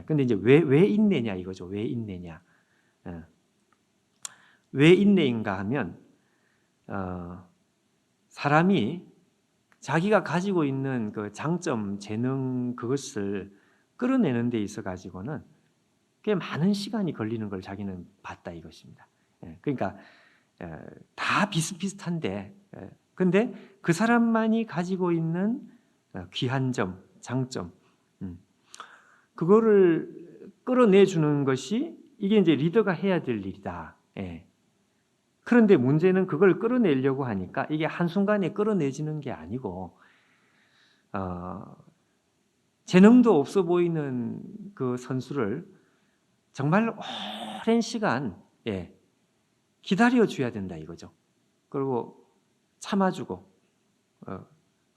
근데 이제 왜 인내냐 이거죠. 왜 인내냐? 왜 인내인가 하면 사람이 자기가 가지고 있는 그 장점, 재능, 그것을 끌어내는 데 있어 가지고는 꽤 많은 시간이 걸리는 걸 자기는 봤다 이것입니다. 그러니까 다 비슷비슷한데, 근데 그 사람만이 가지고 있는 귀한 점, 장점, 그거를 끌어내주는 것이 이게 이제 리더가 해야 될 일이다. 그런데 문제는 그걸 끌어내려고 하니까 이게 한순간에 끌어내지는 게 아니고, 재능도 없어 보이는 그 선수를 정말 오랜 시간 기다려줘야 된다 이거죠. 그리고 참아주고,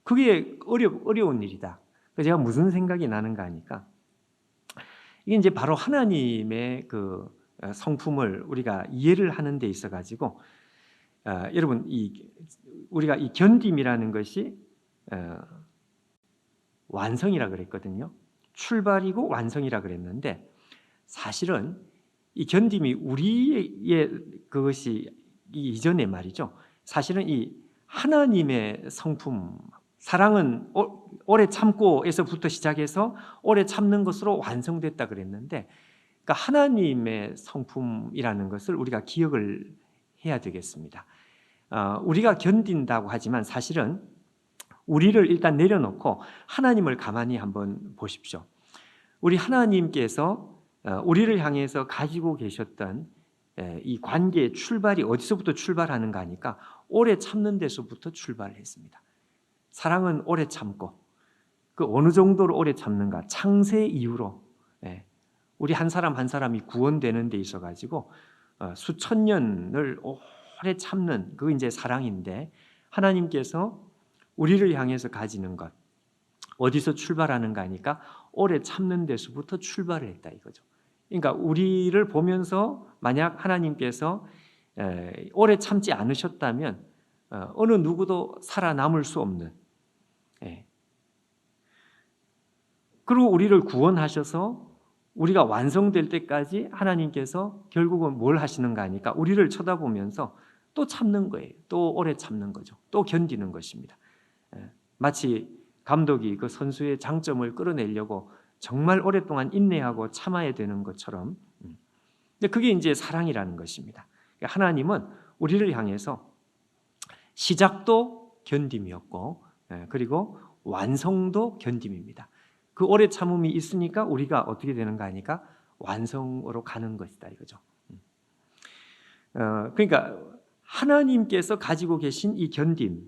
그게 어려운 일이다. 제가 무슨 생각이 나는가 하니까, 이게 이제 바로 하나님의 그 성품을 우리가 이해를 하는 데 있어 가지고, 여러분 우리가 이 견딤이라는 것이 완성이라 그랬거든요. 출발이고 완성이라 그랬는데, 사실은 이 견딤이 우리의 그것이 이전에 말이죠. 사실은 이 하나님의 성품, 사랑은 오래 참고에서부터 시작해서 오래 참는 것으로 완성됐다 그랬는데, 그러니까 하나님의 성품이라는 것을 우리가 기억을 해야 되겠습니다. 우리가 견딘다고 하지만 사실은 우리를 일단 내려놓고 하나님을 가만히 한번 보십시오. 우리 하나님께서 우리를 향해서 가지고 계셨던 이 관계의 출발이 어디서부터 출발하는가 하니까 오래 참는 데서부터 출발했습니다. 사랑은 오래 참고, 그 어느 정도로 오래 참는가? 창세 이후로 우리 한 사람 한 사람이 구원되는 데 있어 가지고 수천 년을 오래 참는 그 이제 사랑인데, 하나님께서 우리를 향해서 가지는 것 어디서 출발하는가 하니까 오래 참는 데서부터 출발을 했다 이거죠. 그러니까 우리를 보면서 만약 하나님께서 오래 참지 않으셨다면 어느 누구도 살아남을 수 없는, 그리고 우리를 구원하셔서 우리가 완성될 때까지 하나님께서 결국은 뭘 하시는가 하니까 우리를 쳐다보면서 또 참는 거예요. 또 오래 참는 거죠. 또 견디는 것입니다. 마치 감독이 그 선수의 장점을 끌어내려고 정말 오랫동안 인내하고 참아야 되는 것처럼, 근데 그게 이제 사랑이라는 것입니다. 하나님은 우리를 향해서 시작도 견딤이었고, 그리고 완성도 견딤입니다. 그 오래 참음이 있으니까 우리가 어떻게 되는가 하니까 완성으로 가는 것이다 이거죠. 그러니까 하나님께서 가지고 계신 이 견딤,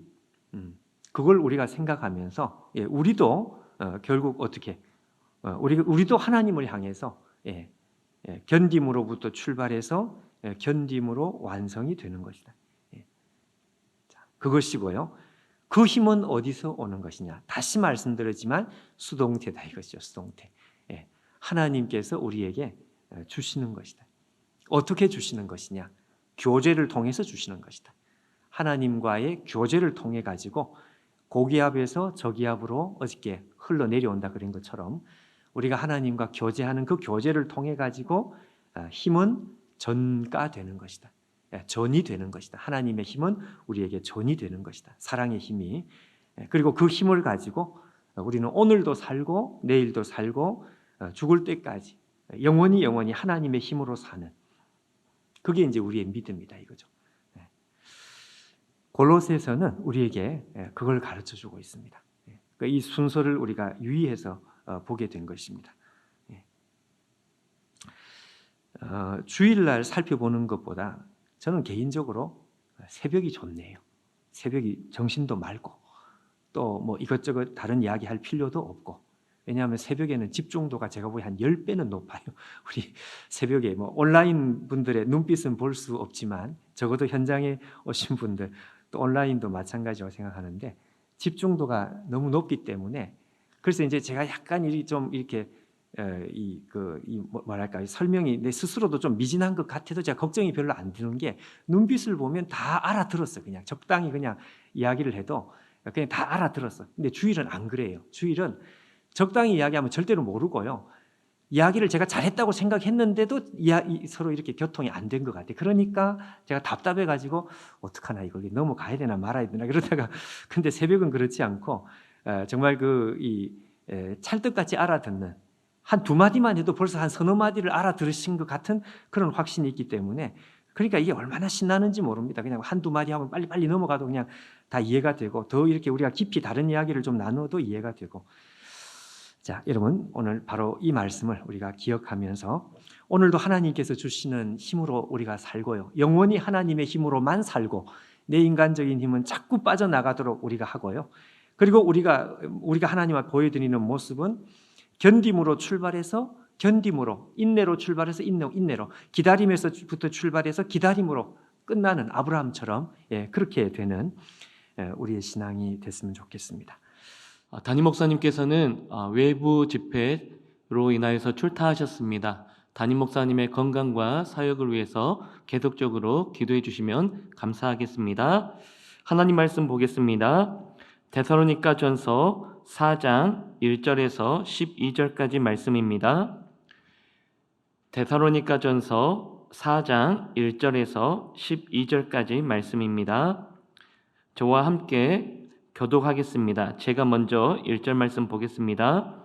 그걸 우리가 생각하면서 우리도 결국 어떻게 우리도 하나님을 향해서 견딤으로부터 출발해서 견딤으로 완성이 되는 것이다. 그것이고요. 그 힘은 어디서 오는 것이냐? 다시 말씀드리지만 수동태다 이것이죠. 수동태. 하나님께서 우리에게 주시는 것이다. 어떻게 주시는 것이냐? 교제를 통해서 주시는 것이다. 하나님과의 교제를 통해 가지고 고기압에서 저기압으로 어저께 흘러내려온다 그런 것처럼 우리가 하나님과 교제하는 그 교제를 통해 가지고 힘은 전가되는 것이다. 전이 되는 것이다. 하나님의 힘은 우리에게 전이 되는 것이다. 사랑의 힘이. 그리고 그 힘을 가지고 우리는 오늘도 살고 내일도 살고 죽을 때까지 영원히 하나님의 힘으로 사는, 그게 이제 우리의 믿음이다 이거죠. 골로새서는 우리에게 그걸 가르쳐주고 있습니다. 이 순서를 우리가 유의해서 보게 된 것입니다. 주일날 살펴보는 것보다 저는 개인적으로 새벽이 좋네요. 새벽이 정신도 맑고 또 뭐 이것저것 다른 이야기 할 필요도 없고, 왜냐하면 새벽에는 집중도가 제가 보기에 한 10배는 높아요. 우리 새벽에 뭐 온라인 분들의 눈빛은 볼 수 없지만 적어도 현장에 오신 분들 또 온라인도 마찬가지라고 생각하는데 집중도가 너무 높기 때문에, 그래서 이제 제가 약간 좀 이렇게 뭐랄까 설명이 내 스스로도 좀 미진한 것 같아도 제가 걱정이 별로 안 드는 게, 눈빛을 보면 다 알아들었어. 그냥 적당히 그냥 이야기를 해도 그냥 다 알아들었어. 근데 주일은 안 그래요. 주일은 적당히 이야기하면 절대로 모르고요. 이야기를 제가 잘했다고 생각했는데도 서로 이렇게 교통이 안 된 것 같아요. 그러니까 제가 답답해가지고 어떡하나 이걸 넘어가야 되나 말아야 되나 그러다가, 근데 새벽은 그렇지 않고 정말 찰떡같이 알아듣는, 한 두 마디만 해도 벌써 한 서너 마디를 알아들으신 것 같은 그런 확신이 있기 때문에, 그러니까 이게 얼마나 신나는지 모릅니다. 그냥 한두 마디 하면 빨리빨리 넘어가도 그냥 다 이해가 되고, 더 이렇게 우리가 깊이 다른 이야기를 좀 나눠도 이해가 되고. 자, 여러분 오늘 바로 이 말씀을 우리가 기억하면서 오늘도 하나님께서 주시는 힘으로 우리가 살고요. 영원히 하나님의 힘으로만 살고 내 인간적인 힘은 자꾸 빠져나가도록 우리가 하고요. 그리고 우리가 하나님 앞에 보여드리는 모습은 견딤으로 출발해서 견딤으로, 인내로 출발해서 인내로, 기다림에서부터 출발해서 기다림으로 끝나는 아브라함처럼 그렇게 되는 우리의 신앙이 됐으면 좋겠습니다. 담임 목사님께서는 외부 집회로 인하여서 출타하셨습니다. 담임 목사님의 건강과 사역을 위해서 계속적으로 기도해 주시면 감사하겠습니다. 하나님 말씀 보겠습니다. 데살로니가전서 4장 1절에서 12절까지 말씀입니다. 데살로니가전서 4장 1절에서 12절까지 말씀입니다. 저와 함께 교독하겠습니다. 제가 먼저 1절 말씀 보겠습니다.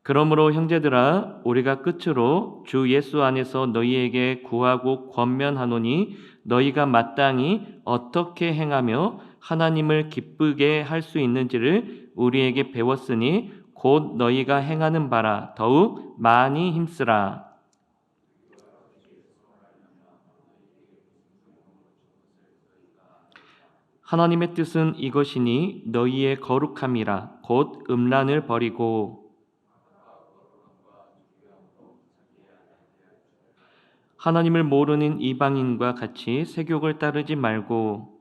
그러므로 형제들아, 우리가 끝으로 주 예수 안에서 너희에게 구하고 권면하노니 너희가 마땅히 어떻게 행하며 하나님을 기쁘게 할 수 있는지를 우리에게 배웠으니 곧 너희가 행하는 바라 더욱 많이 힘쓰라. 하나님의 뜻은 이것이니 너희의 거룩함이라 곧 음란을 버리고 하나님을 모르는 이방인과 같이 세욕을 따르지 말고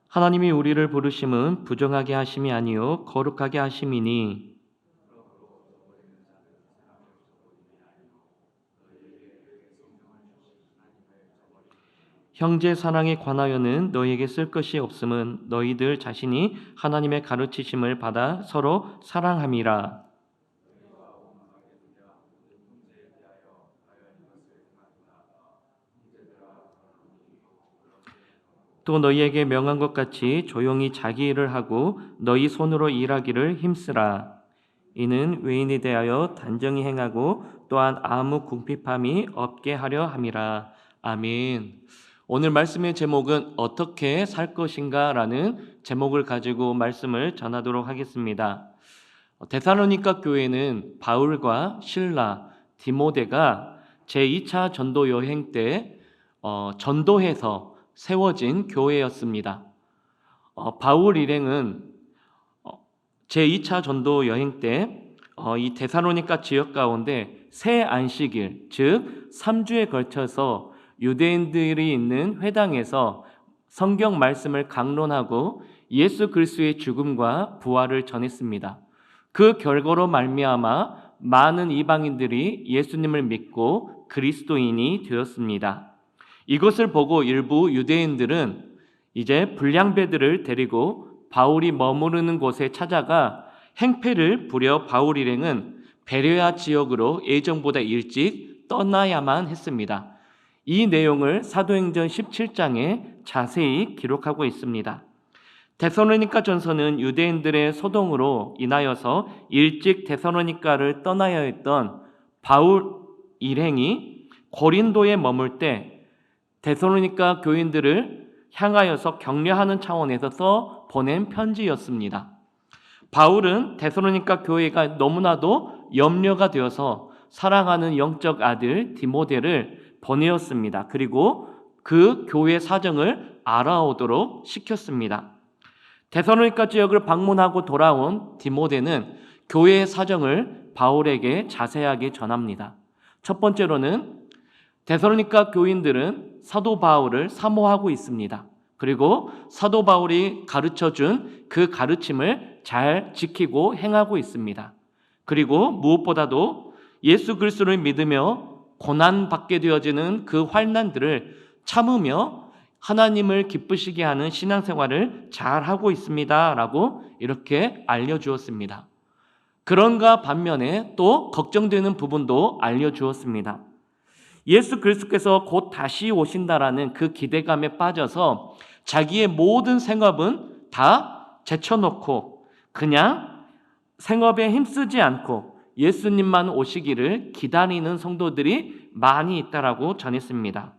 하나님이 우리를 부르심은 부정하게 하심이 아니요 거룩하게 하심이니 형제 사랑에 관하여는 너희에게 쓸 것이 없음은 너희들 자신이 하나님의 가르치심을 받아 서로 사랑함이라. 또 너희에게 명한 것 같이 조용히 자기 일을 하고 너희 손으로 일하기를 힘쓰라. 이는 외인에 대하여 단정히 행하고 또한 아무 궁핍함이 없게 하려 함이라. 아멘. 오늘 말씀의 제목은 어떻게 살 것인가라는 제목을 가지고 말씀을 전하도록 하겠습니다. 데살로니가 교회는 바울과 실라, 디모데가 제2차 전도 여행 때 전도해서 세워진 교회였습니다. 바울 일행은 제2차 전도 여행 때 이 데살로니가 지역 가운데 새 안식일, 즉 3주에 걸쳐서 유대인들이 있는 회당에서 성경 말씀을 강론하고 예수 그리스도의 죽음과 부활을 전했습니다. 그 결과로 말미암아 많은 이방인들이 예수님을 믿고 그리스도인이 되었습니다. 이것을 보고 일부 유대인들은 이제 불량배들을 데리고 바울이 머무르는 곳에 찾아가 행패를 부려 바울 일행은 베레아 지역으로 예정보다 일찍 떠나야만 했습니다. 이 내용을 사도행전 17장에 자세히 기록하고 있습니다. 데살로니가 전서는 유대인들의 소동으로 인하여서 일찍 데살로니가를 떠나야 했던 바울 일행이 고린도에 머물 때 데살로니가 교인들을 향하여서 격려하는 차원에서 보낸 편지였습니다. 바울은 데살로니가 교회가 너무나도 염려가 되어서 사랑하는 영적 아들 디모데를 보내었습니다. 그리고 그 교회 사정을 알아오도록 시켰습니다. 데살로니가 지역을 방문하고 돌아온 디모데는 교회의 사정을 바울에게 자세하게 전합니다. 첫 번째로는 데살로니가 교인들은 사도 바울을 사모하고 있습니다. 그리고 사도 바울이 가르쳐준 그 가르침을 잘 지키고 행하고 있습니다. 그리고 무엇보다도 예수 그리스도를 믿으며 고난받게 되어지는 그 환난들을 참으며 하나님을 기쁘시게 하는 신앙생활을 잘하고 있습니다 라고 이렇게 알려주었습니다. 그런가 반면에 또 걱정되는 부분도 알려주었습니다. 예수 그리스도께서 곧 다시 오신다라는 그 기대감에 빠져서 자기의 모든 생업은 다 제쳐놓고 그냥 생업에 힘쓰지 않고 예수님만 오시기를 기다리는 성도들이 많이 있다라고 전했습니다.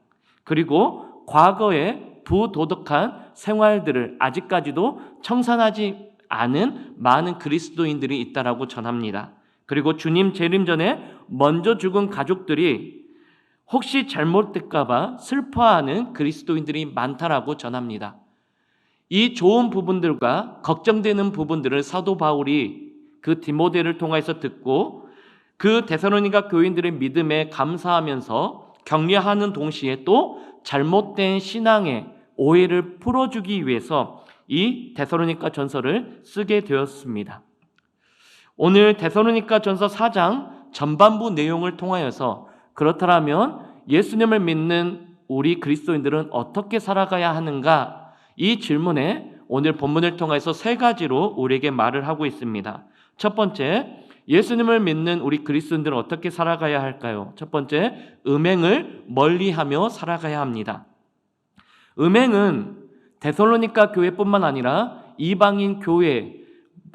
그리고 과거의 부도덕한 생활들을 아직까지도 청산하지 않은 많은 그리스도인들이 있다라고 전합니다. 그리고 주님 재림 전에 먼저 죽은 가족들이 혹시 잘못될까 봐 슬퍼하는 그리스도인들이 많다라고 전합니다. 이 좋은 부분들과 걱정되는 부분들을 사도 바울이 그 디모데를 통해서 듣고 그 데살로니가 교인들의 믿음에 감사하면서 격려하는 동시에 또 잘못된 신앙의 오해를 풀어주기 위해서 이 데살로니가 전서를 쓰게 되었습니다. 오늘 데살로니가 전서 4장 전반부 내용을 통하여서 그렇다면 예수님을 믿는 우리 그리스도인들은 어떻게 살아가야 하는가? 이 질문에 오늘 본문을 통해서 세 가지로 우리에게 말을 하고 있습니다. 첫 번째, 예수님을 믿는 우리 그리스도인들은 어떻게 살아가야 할까요? 첫 번째, 음행을 멀리하며 살아가야 합니다. 음행은 데살로니가 교회뿐만 아니라 이방인 교회,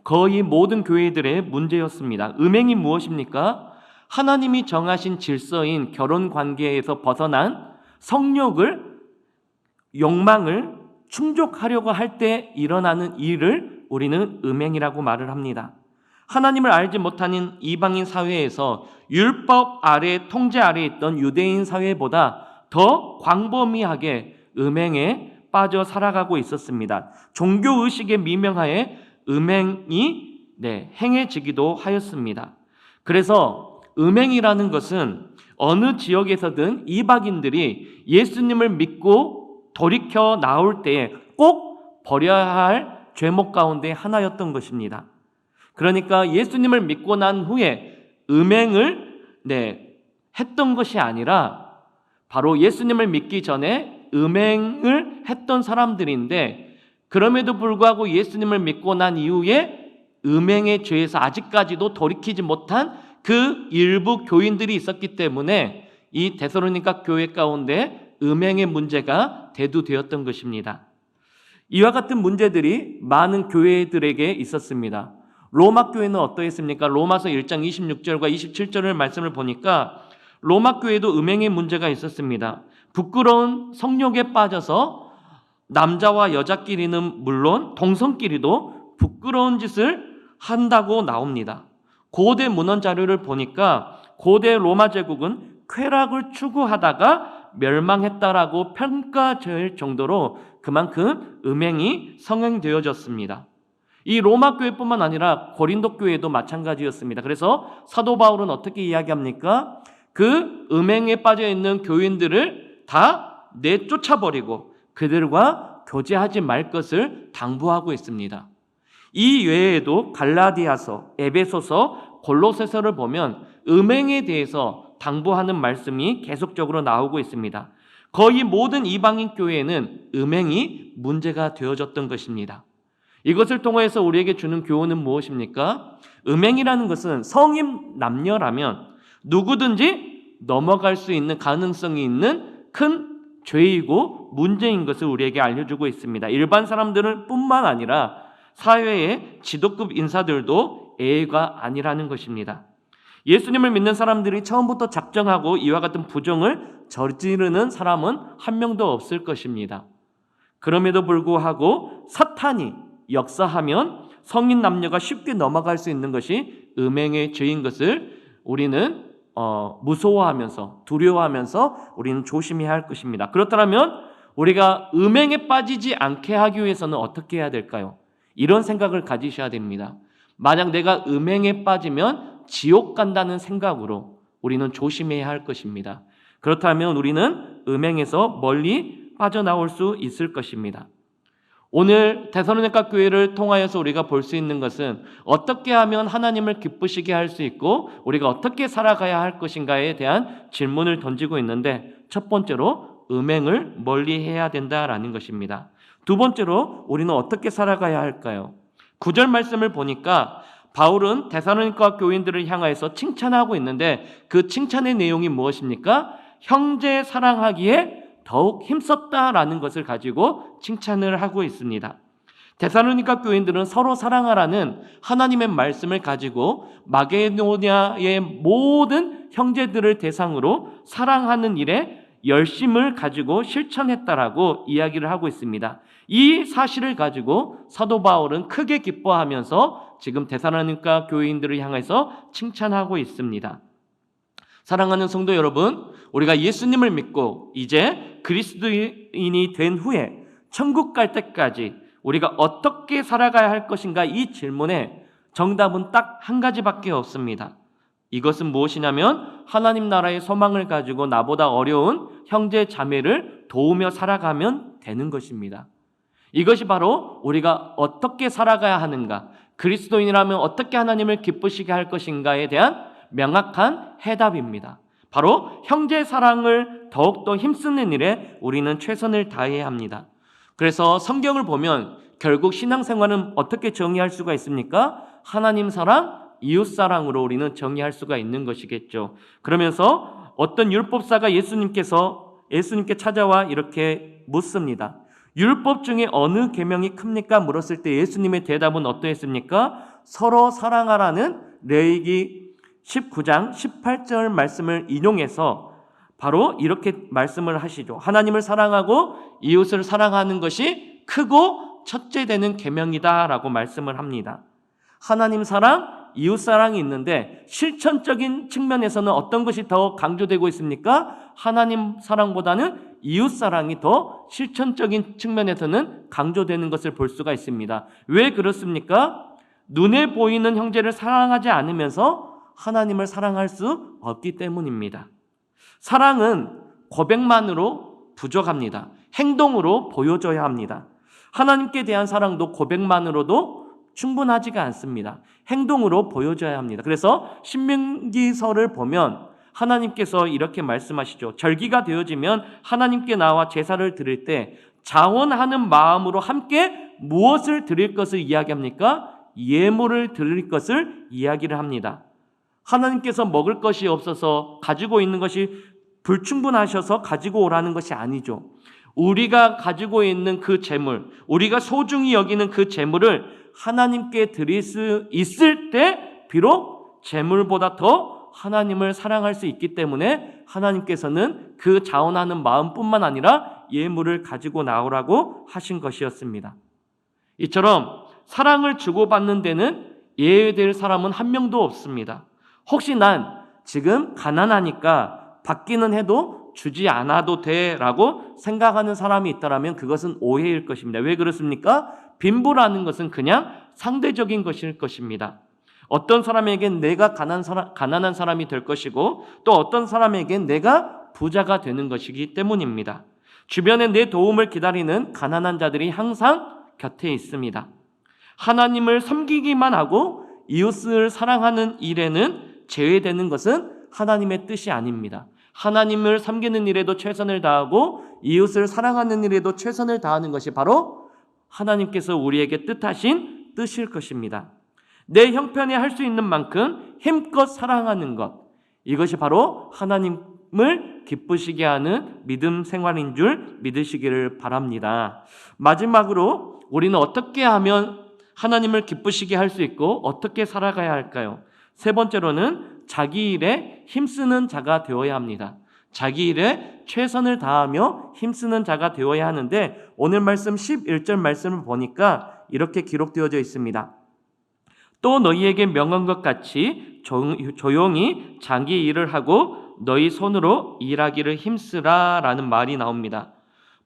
거의 모든 교회들의 문제였습니다. 음행이 무엇입니까? 하나님이 정하신 질서인 결혼 관계에서 벗어난 성욕을, 욕망을 충족하려고 할 때 일어나는 일을 우리는 음행이라고 말을 합니다. 하나님을 알지 못하는 이방인 사회에서 율법 아래 통제 아래 있던 유대인 사회보다 더 광범위하게 음행에 빠져 살아가고 있었습니다. 종교의식의 미명하에 음행이 행해지기도 하였습니다. 그래서 음행이라는 것은 어느 지역에서든 이방인들이 예수님을 믿고 돌이켜 나올 때에 꼭 버려야 할 죄목 가운데 하나였던 것입니다. 그러니까 예수님을 믿고 난 후에 음행을 했던 것이 아니라 바로 예수님을 믿기 전에 음행을 했던 사람들인데, 그럼에도 불구하고 예수님을 믿고 난 이후에 음행의 죄에서 아직까지도 돌이키지 못한 그 일부 교인들이 있었기 때문에 이 데살로니가 교회 가운데 음행의 문제가 대두되었던 것입니다. 이와 같은 문제들이 많은 교회들에게 있었습니다. 로마 교회는 어떠했습니까? 로마서 1장 26절과 27절의 말씀을 보니까 로마 교회도 음행의 문제가 있었습니다. 부끄러운 성욕에 빠져서 남자와 여자끼리는 물론 동성끼리도 부끄러운 짓을 한다고 나옵니다. 고대 문헌 자료를 보니까 고대 로마 제국은 쾌락을 추구하다가 멸망했다라고 평가될 정도로 그만큼 음행이 성행되어졌습니다. 이 로마 교회뿐만 아니라 고린도 교회도 마찬가지였습니다. 그래서 사도 바울은 어떻게 이야기합니까? 그 음행에 빠져 있는 교인들을 다 내쫓아버리고 그들과 교제하지 말 것을 당부하고 있습니다. 이 외에도 갈라디아서, 에베소서, 골로새서를 보면 음행에 대해서 당부하는 말씀이 계속적으로 나오고 있습니다. 거의 모든 이방인 교회에는 음행이 문제가 되어졌던 것입니다. 이것을 통해서 우리에게 주는 교훈은 무엇입니까? 음행이라는 것은 성인 남녀라면 누구든지 넘어갈 수 있는 가능성이 있는 큰 죄이고 문제인 것을 우리에게 알려주고 있습니다. 일반 사람들은 뿐만 아니라 사회의 지도급 인사들도 예외가 아니라는 것입니다. 예수님을 믿는 사람들이 처음부터 작정하고 이와 같은 부정을 저지르는 사람은 한 명도 없을 것입니다. 그럼에도 불구하고 사탄이 역사하면 성인 남녀가 쉽게 넘어갈 수 있는 것이 음행의 죄인 것을 우리는 무서워하면서 두려워하면서 우리는 조심해야 할 것입니다. 그렇다면 우리가 음행에 빠지지 않게 하기 위해서는 어떻게 해야 될까요? 이런 생각을 가지셔야 됩니다. 만약 내가 음행에 빠지면 지옥 간다는 생각으로 우리는 조심해야 할 것입니다. 그렇다면 우리는 음행에서 멀리 빠져나올 수 있을 것입니다. 오늘 데살로니가 교회를 통하여서 우리가 볼 수 있는 것은 어떻게 하면 하나님을 기쁘시게 할 수 있고 우리가 어떻게 살아가야 할 것인가에 대한 질문을 던지고 있는데, 첫 번째로 음행을 멀리해야 된다라는 것입니다. 두 번째로 우리는 어떻게 살아가야 할까요? 9절 말씀을 보니까 바울은 데살로니가 교인들을 향하여서 칭찬하고 있는데 그 칭찬의 내용이 무엇입니까? 형제 사랑하기에 더욱 힘썼다라는 것을 가지고 칭찬을 하고 있습니다. 데살로니가 교인들은 서로 사랑하라는 하나님의 말씀을 가지고 마게도냐의 모든 형제들을 대상으로 사랑하는 일에 열심을 가지고 실천했다라고 이야기를 하고 있습니다. 이 사실을 가지고 사도 바울은 크게 기뻐하면서 지금 데살로니가 교인들을 향해서 칭찬하고 있습니다. 사랑하는 성도 여러분, 우리가 예수님을 믿고 이제 그리스도인이 된 후에 천국 갈 때까지 우리가 어떻게 살아가야 할 것인가, 이 질문에 정답은 딱 한 가지밖에 없습니다. 이것은 무엇이냐면 하나님 나라의 소망을 가지고 나보다 어려운 형제 자매를 도우며 살아가면 되는 것입니다. 이것이 바로 우리가 어떻게 살아가야 하는가, 그리스도인이라면 어떻게 하나님을 기쁘시게 할 것인가에 대한 명확한 해답입니다. 바로 형제 사랑을 더욱더 힘쓰는 일에 우리는 최선을 다해야 합니다. 그래서 성경을 보면 결국 신앙생활은 어떻게 정의할 수가 있습니까? 하나님 사랑, 이웃 사랑으로 우리는 정의할 수가 있는 것이겠죠. 그러면서 어떤 율법사가 예수님께 찾아와 이렇게 묻습니다. 율법 중에 어느 계명이 큽니까? 물었을 때 예수님의 대답은 어떠했습니까? 서로 사랑하라는 레위기 19장 18절 말씀을 인용해서 바로 이렇게 말씀을 하시죠. 하나님을 사랑하고 이웃을 사랑하는 것이 크고 첫째 되는 계명이다라고 말씀을 합니다. 하나님 사랑, 이웃 사랑이 있는데 실천적인 측면에서는 어떤 것이 더 강조되고 있습니까? 하나님 사랑보다는 이웃 사랑이 더 실천적인 측면에서는 강조되는 것을 볼 수가 있습니다. 왜 그렇습니까? 눈에 보이는 형제를 사랑하지 않으면서 하나님을 사랑할 수 없기 때문입니다. 사랑은 고백만으로 부족합니다. 행동으로 보여줘야 합니다. 하나님께 대한 사랑도 고백만으로도 충분하지가 않습니다. 행동으로 보여줘야 합니다. 그래서 신명기서를 보면 하나님께서 이렇게 말씀하시죠. 절기가 되어지면 하나님께 나와 제사를 드릴 때 자원하는 마음으로 함께 무엇을 드릴 것을 이야기합니까? 예물을 드릴 것을 이야기를 합니다. 하나님께서 먹을 것이 없어서 가지고 있는 것이 불충분하셔서 가지고 오라는 것이 아니죠. 우리가 가지고 있는 그 재물, 우리가 소중히 여기는 그 재물을 하나님께 드릴 수 있을 때 비록 재물보다 더 하나님을 사랑할 수 있기 때문에 하나님께서는 그 자원하는 마음뿐만 아니라 예물을 가지고 나오라고 하신 것이었습니다. 이처럼 사랑을 주고받는 데는 예외될 사람은 한 명도 없습니다. 혹시 난 지금 가난하니까 받기는 해도 주지 않아도 돼라고 생각하는 사람이 있다면 그것은 오해일 것입니다. 왜 그렇습니까? 빈부라는 것은 그냥 상대적인 것일 것입니다. 어떤 사람에겐 내가 가난한 사람이 될 것이고 또 어떤 사람에겐 내가 부자가 되는 것이기 때문입니다. 주변에 내 도움을 기다리는 가난한 자들이 항상 곁에 있습니다. 하나님을 섬기기만 하고 이웃을 사랑하는 일에는 제외되는 것은 하나님의 뜻이 아닙니다. 하나님을 섬기는 일에도 최선을 다하고 이웃을 사랑하는 일에도 최선을 다하는 것이 바로 하나님께서 우리에게 뜻하신 뜻일 것입니다. 내 형편에 할 수 있는 만큼 힘껏 사랑하는 것, 이것이 바로 하나님을 기쁘시게 하는 믿음 생활인 줄 믿으시기를 바랍니다. 마지막으로 우리는 어떻게 하면 하나님을 기쁘시게 할 수 있고 어떻게 살아가야 할까요? 세 번째로는 자기 일에 힘쓰는 자가 되어야 합니다. 자기 일에 최선을 다하며 힘쓰는 자가 되어야 하는데 오늘 말씀 11절 말씀을 보니까 이렇게 기록되어져 있습니다. 또 너희에게 명한 것 같이 조용히 자기 일을 하고 너희 손으로 일하기를 힘쓰라 라는 말이 나옵니다.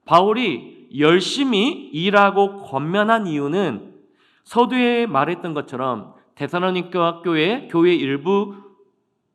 바울이 열심히 일하고 권면한 이유는 서두에 말했던 것처럼 데살로니가 교회 일부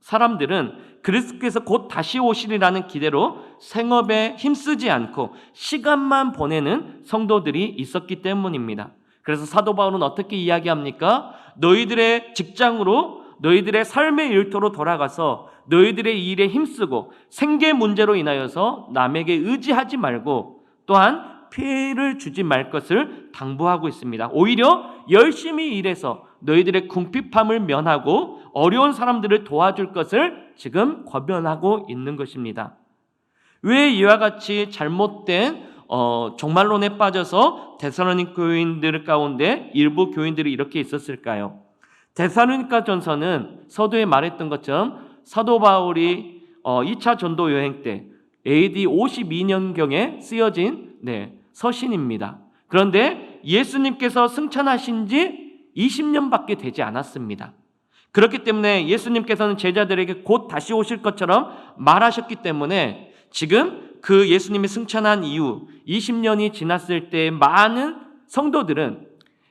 사람들은 그리스도께서 곧 다시 오시리라는 기대로 생업에 힘쓰지 않고 시간만 보내는 성도들이 있었기 때문입니다. 그래서 사도 바울은 어떻게 이야기합니까? 너희들의 직장으로 너희들의 삶의 일터로 돌아가서 너희들의 일에 힘쓰고 생계 문제로 인하여서 남에게 의지하지 말고 또한 피해를 주지 말 것을 당부하고 있습니다. 오히려 열심히 일해서 너희들의 궁핍함을 면하고 어려운 사람들을 도와줄 것을 지금 권면하고 있는 것입니다. 왜 이와 같이 잘못된 종말론에 빠져서 데살로니가 교인들 가운데 일부 교인들이 이렇게 있었을까요? 데살로니가 전서는 서두에 말했던 것처럼 사도 바울이 2차 전도 여행 때 AD 52년경에 쓰여진 서신입니다. 그런데 예수님께서 승천하신 지 20년밖에 되지 않았습니다. 그렇기 때문에 예수님께서는 제자들에게 곧 다시 오실 것처럼 말하셨기 때문에 지금 그 예수님이 승천한 이후 20년이 지났을 때 많은 성도들은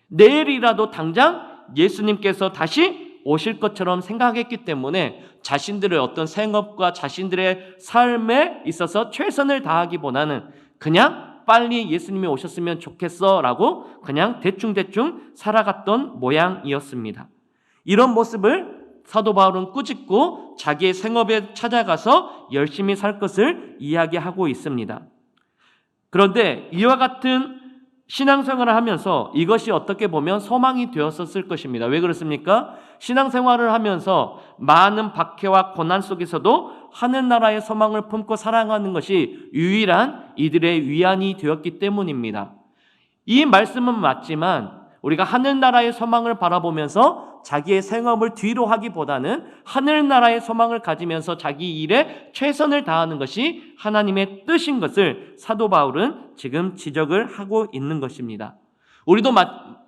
내일이라도 당장 예수님께서 다시 오실 것처럼 생각했기 때문에 자신들의 어떤 생업과 자신들의 삶에 있어서 최선을 다하기보다는 그냥 빨리 예수님이 오셨으면 좋겠어 라고 그냥 대충대충 살아갔던 모양이었습니다. 이런 모습을 사도 바울은 꾸짖고 자기의 생업에 찾아가서 열심히 살 것을 이야기하고 있습니다. 그런데 이와 같은 신앙생활을 하면서 이것이 어떻게 보면 소망이 되었었을 것입니다. 왜 그렇습니까? 신앙생활을 하면서 많은 박해와 고난 속에서도 하늘나라의 소망을 품고 살아가는 것이 유일한 이들의 위안이 되었기 때문입니다. 이 말씀은 맞지만 우리가 하늘나라의 소망을 바라보면서 자기의 생업을 뒤로 하기보다는 하늘나라의 소망을 가지면서 자기 일에 최선을 다하는 것이 하나님의 뜻인 것을 사도 바울은 지금 지적을 하고 있는 것입니다.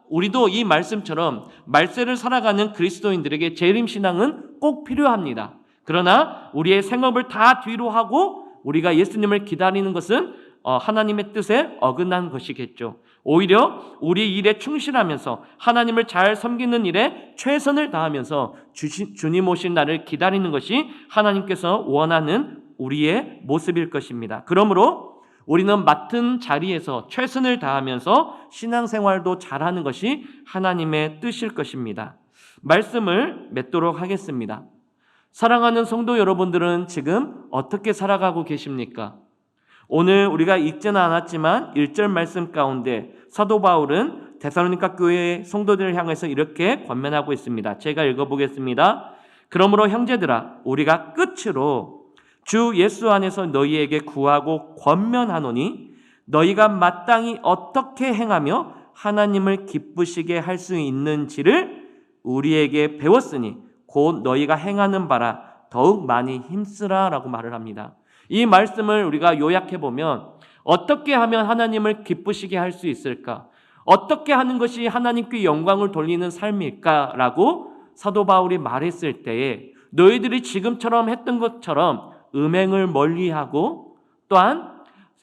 우리도 이 말씀처럼 말세를 살아가는 그리스도인들에게 재림신앙은 꼭 필요합니다. 그러나 우리의 생업을 다 뒤로 하고 우리가 예수님을 기다리는 것은 하나님의 뜻에 어긋난 것이겠죠. 오히려 우리 일에 충실하면서 하나님을 잘 섬기는 일에 최선을 다하면서 주님 오신 날을 기다리는 것이 하나님께서 원하는 우리의 모습일 것입니다. 그러므로 우리는 맡은 자리에서 최선을 다하면서 신앙생활도 잘하는 것이 하나님의 뜻일 것입니다. 말씀을 맺도록 하겠습니다. 사랑하는 성도 여러분들은 지금 어떻게 살아가고 계십니까? 오늘 우리가 읽지는 않았지만 1절 말씀 가운데 사도 바울은 데살로니가 교회 성도들을 향해서 이렇게 권면하고 있습니다. 제가 읽어보겠습니다. 그러므로 형제들아, 우리가 끝으로 주 예수 안에서 너희에게 구하고 권면하노니 너희가 마땅히 어떻게 행하며 하나님을 기쁘시게 할 수 있는지를 우리에게 배웠으니 곧 너희가 행하는 바라 더욱 많이 힘쓰라 라고 말을 합니다. 이 말씀을 우리가 요약해보면 어떻게 하면 하나님을 기쁘시게 할 수 있을까? 어떻게 하는 것이 하나님께 영광을 돌리는 삶일까? 라고 사도 바울이 말했을 때에 너희들이 지금처럼 했던 것처럼 음행을 멀리하고 또한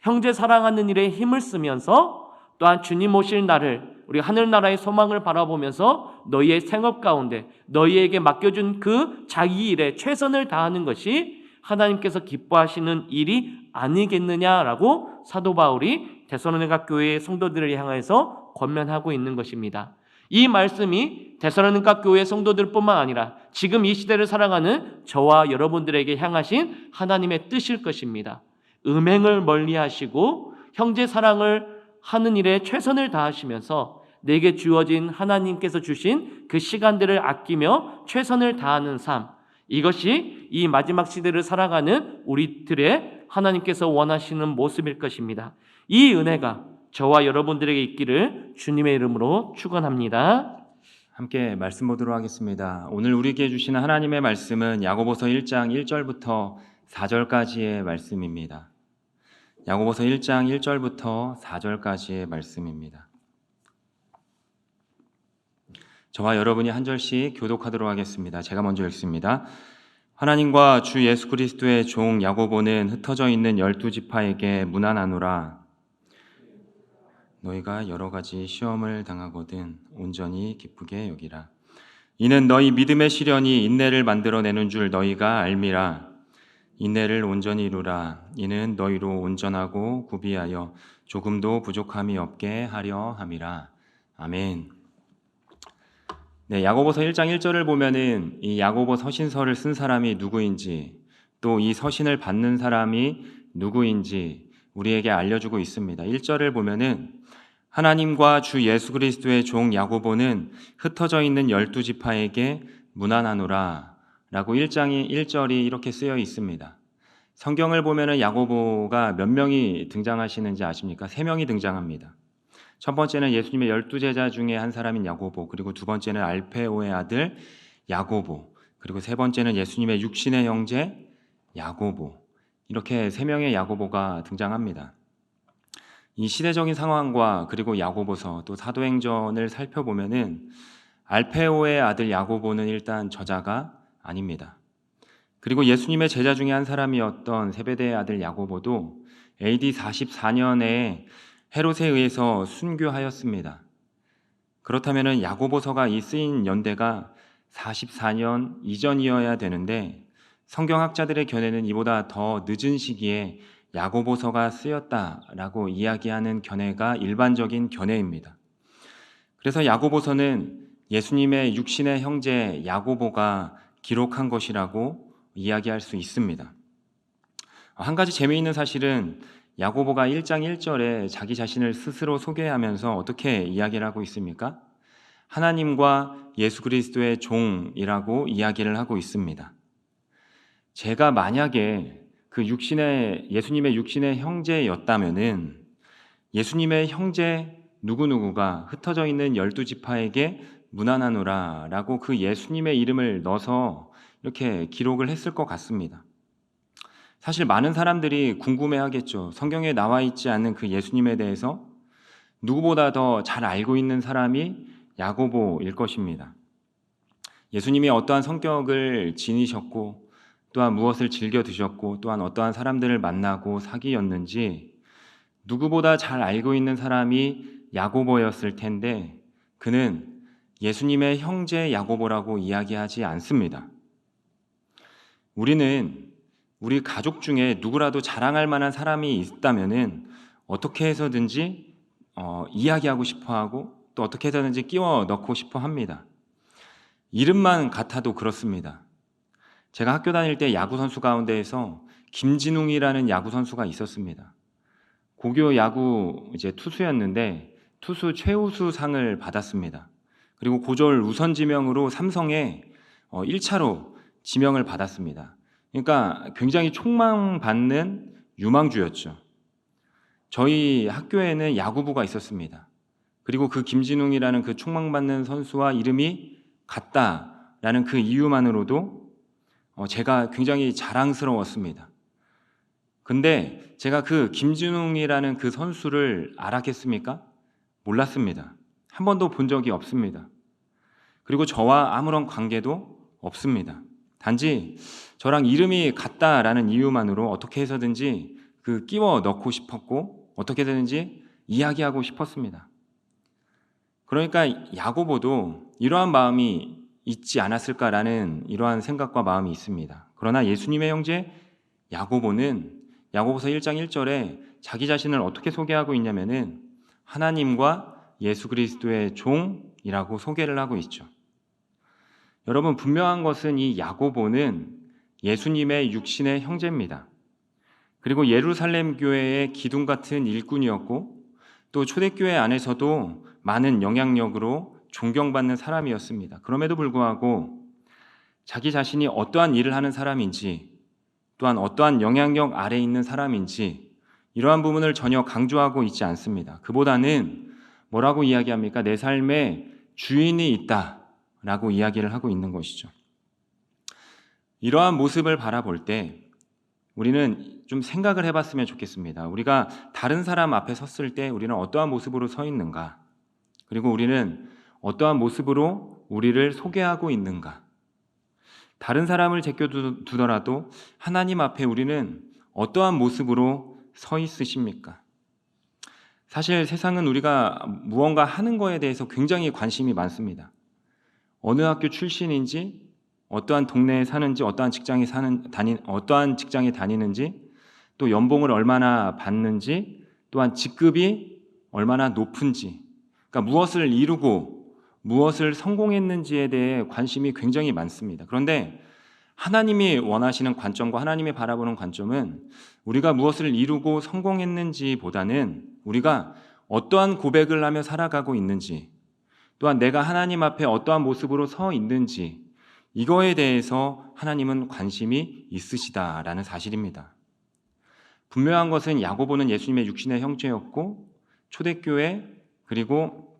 형제 사랑하는 일에 힘을 쓰면서 또한 주님 오실 날을 우리 하늘나라의 소망을 바라보면서 너희의 생업 가운데 너희에게 맡겨준 그 자기 일에 최선을 다하는 것이 하나님께서 기뻐하시는 일이 아니겠느냐라고 사도 바울이 데살로니가 교회의 성도들을 향해서 권면하고 있는 것입니다. 이 말씀이 데살로니가 교회 성도들뿐만 아니라 지금 이 시대를 살아가는 저와 여러분들에게 향하신 하나님의 뜻일 것입니다. 음행을 멀리하시고 형제 사랑을 하는 일에 최선을 다하시면서 내게 주어진 하나님께서 주신 그 시간들을 아끼며 최선을 다하는 삶, 이것이 이 마지막 시대를 살아가는 우리들의 하나님께서 원하시는 모습일 것입니다. 이 은혜가 저와 여러분들에게 있기를 주님의 이름으로 축원합니다. 함께 말씀 보도록 하겠습니다. 오늘 우리에게 주시는 하나님의 말씀은 야고보서 1장 1절부터 4절까지의 말씀입니다. 야고보서 1장 1절부터 4절까지의 말씀입니다. 저와 여러분이 한 절씩 교독하도록 하겠습니다. 제가 먼저 읽습니다. 하나님과 주 예수 그리스도의 종 야고보는 흩어져 있는 12지파에게 문안하노라. 너희가 여러 가지 시험을 당하거든 온전히 기쁘게 여기라. 이는 너희 믿음의 시련이 인내를 만들어내는 줄 너희가 알미라. 인내를 온전히 이루라. 이는 너희로 온전하고 구비하여 조금도 부족함이 없게 하려 함이라. 아멘. 네, 야고보서 1장 1절을 보면은 이 야고보 서신서를 쓴 사람이 누구인지 또 이 서신을 받는 사람이 누구인지 우리에게 알려주고 있습니다. 1절을 보면은 하나님과 주 예수 그리스도의 종 야고보는 흩어져 있는 12지파에게 문안하노라 라고 1장이 1절이 이렇게 쓰여 있습니다. 성경을 보면은 야고보가 몇 명이 등장하시는지 아십니까? 3명이 등장합니다. 첫 번째는 예수님의 12제자 중에 한 사람인 야고보, 그리고 두 번째는 알페오의 아들 야고보, 그리고 세 번째는 예수님의 육신의 형제 야고보. 이렇게 3명의 야고보가 등장합니다. 이 시대적인 상황과 그리고 야고보서 또 사도행전을 살펴보면은 알페오의 아들 야고보는 일단 저자가 아닙니다. 그리고 예수님의 제자 중에 한 사람이었던 세베대의 아들 야고보도 AD 44년에 헤롯에 의해서 순교하였습니다. 그렇다면 야고보서가 이 쓰인 연대가 44년 이전이어야 되는데 성경학자들의 견해는 이보다 더 늦은 시기에 야고보서가 쓰였다라고 이야기하는 견해가 일반적인 견해입니다. 그래서 야고보서는 예수님의 육신의 형제 야고보가 기록한 것이라고 이야기할 수 있습니다. 한 가지 재미있는 사실은 야고보가 1장 1절에 자기 자신을 스스로 소개하면서 어떻게 이야기를 하고 있습니까? 하나님과 예수 그리스도의 종이라고 이야기를 하고 있습니다. 제가 만약에 그 예수님의 육신의 형제였다면은 예수님의 형제 누구누구가 흩어져 있는 12지파에게 문안하노라 라고 그 예수님의 이름을 넣어서 이렇게 기록을 했을 것 같습니다. 사실 많은 사람들이 궁금해하겠죠. 성경에 나와 있지 않는 그 예수님에 대해서 누구보다 더 잘 알고 있는 사람이 야고보일 것입니다. 예수님이 어떠한 성격을 지니셨고 또한 무엇을 즐겨 드셨고 또한 어떠한 사람들을 만나고 사귀었는지 누구보다 잘 알고 있는 사람이 야고보였을 텐데 그는 예수님의 형제 야고보라고 이야기하지 않습니다. 우리는 우리 가족 중에 누구라도 자랑할 만한 사람이 있다면은 어떻게 해서든지 이야기하고 싶어하고 또 어떻게 해서든지 끼워 넣고 싶어 합니다. 이름만 같아도 그렇습니다. 제가 학교 다닐 때 야구 선수 가운데에서 김진웅이라는 야구 선수가 있었습니다. 고교 야구 투수였는데 투수 최우수 상을 받았습니다. 그리고 고졸 우선 지명으로 삼성에 1차로 지명을 받았습니다. 그러니까 굉장히 촉망받는 유망주였죠. 저희 학교에는 야구부가 있었습니다. 그리고 그 김진웅이라는 그 촉망받는 선수와 이름이 같다라는 그 이유만으로도 제가 굉장히 자랑스러웠습니다. 근데 제가 그 김진웅이라는 그 선수를 알았겠습니까? 몰랐습니다. 한 번도 본 적이 없습니다. 그리고 저와 아무런 관계도 없습니다. 단지 저랑 이름이 같다라는 이유만으로 어떻게 해서든지 그 끼워 넣고 싶었고 어떻게 해서든지 이야기하고 싶었습니다. 그러니까 야고보도 이러한 마음이 있지 않았을까라는 이러한 생각과 마음이 있습니다. 그러나 예수님의 형제 야고보는 야고보서 1장 1절에 자기 자신을 어떻게 소개하고 있냐면은 하나님과 예수 그리스도의 종이라고 소개를 하고 있죠. 여러분, 분명한 것은 이 야고보는 예수님의 육신의 형제입니다. 그리고 예루살렘 교회의 기둥 같은 일꾼이었고 또 초대교회 안에서도 많은 영향력으로 존경받는 사람이었습니다. 그럼에도 불구하고 자기 자신이 어떠한 일을 하는 사람인지 또한 어떠한 영향력 아래에 있는 사람인지 이러한 부분을 전혀 강조하고 있지 않습니다. 그보다는 뭐라고 이야기합니까? 내 삶에 주인이 있다라고 이야기를 하고 있는 것이죠. 이러한 모습을 바라볼 때 우리는 좀 생각을 해봤으면 좋겠습니다. 우리가 다른 사람 앞에 섰을 때 우리는 어떠한 모습으로 서 있는가? 그리고 우리는 어떠한 모습으로 우리를 소개하고 있는가? 다른 사람을 제껴두더라도 하나님 앞에 우리는 어떠한 모습으로 서 있으십니까? 사실 세상은 우리가 무언가 하는 거에 대해서 굉장히 관심이 많습니다. 어느 학교 출신인지, 어떠한 동네에 사는지, 어떠한 직장에 다니는지, 또 연봉을 얼마나 받는지, 또한 직급이 얼마나 높은지, 그러니까 무엇을 이루고 무엇을 성공했는지에 대해 관심이 굉장히 많습니다. 그런데 하나님이 원하시는 관점과 하나님이 바라보는 관점은 우리가 무엇을 이루고 성공했는지보다는 우리가 어떠한 고백을 하며 살아가고 있는지, 또한 내가 하나님 앞에 어떠한 모습으로 서 있는지, 이거에 대해서 하나님은 관심이 있으시다라는 사실입니다. 분명한 것은 야고보는 예수님의 육신의 형제였고 초대교회 그리고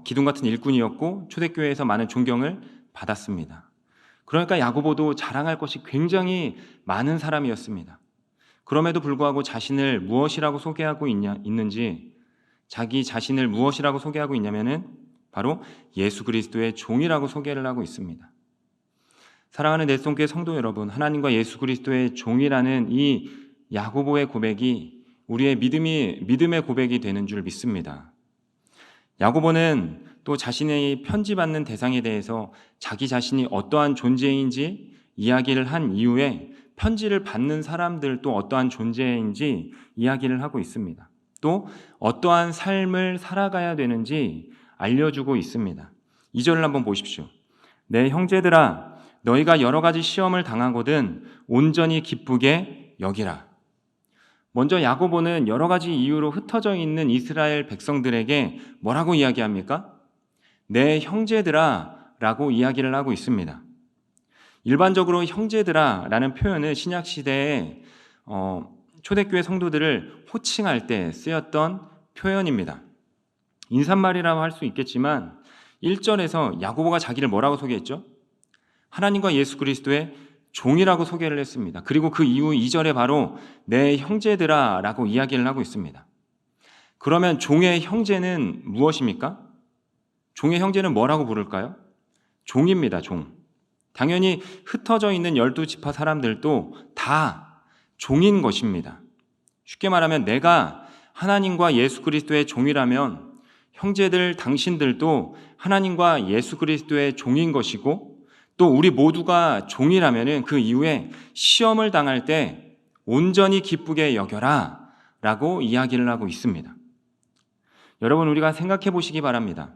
기둥 같은 일꾼이었고 초대교회에서 많은 존경을 받았습니다. 그러니까 야고보도 자랑할 것이 굉장히 많은 사람이었습니다. 그럼에도 불구하고 자신을 무엇이라고 소개하고 있는지, 자기 자신을 무엇이라고 소개하고 있냐면은 바로 예수 그리스도의 종이라고 소개를 하고 있습니다. 사랑하는 넷송교회 성도 여러분, 하나님과 예수 그리스도의 종이라는 이 야고보의 고백이 우리의 믿음의 고백이 되는 줄 믿습니다. 야고보는 또 자신의 편지받는 대상에 대해서 자기 자신이 어떠한 존재인지 이야기를 한 이후에 편지를 받는 사람들도 어떠한 존재인지 이야기를 하고 있습니다. 또 어떠한 삶을 살아가야 되는지 알려주고 있습니다. 2절을 한번 보십시오. 내 형제들아, 너희가 여러 가지 시험을 당하거든 온전히 기쁘게 여기라. 먼저 야고보는 여러 가지 이유로 흩어져 있는 이스라엘 백성들에게 뭐라고 이야기합니까? 내 형제들아 라고 이야기를 하고 있습니다. 일반적으로 형제들아 라는 표현은 신약시대에 초대교회 성도들을 호칭할 때 쓰였던 표현입니다. 인사말이라고 할 수 있겠지만 1절에서 야고보가 자기를 뭐라고 소개했죠? 하나님과 예수 그리스도의 종이라고 소개를 했습니다. 그리고 그 이후 2절에 바로 내 형제들아 라고 이야기를 하고 있습니다. 그러면 종의 형제는 무엇입니까? 종의 형제는 뭐라고 부를까요? 종입니다. 종. 당연히 흩어져 있는 12지파 사람들도 다 종인 것입니다. 쉽게 말하면 내가 하나님과 예수 그리스도의 종이라면 형제들 당신들도 하나님과 예수 그리스도의 종인 것이고, 또 우리 모두가 종이라면 그 이후에 시험을 당할 때 온전히 기쁘게 여겨라 라고 이야기를 하고 있습니다. 여러분, 우리가 생각해 보시기 바랍니다.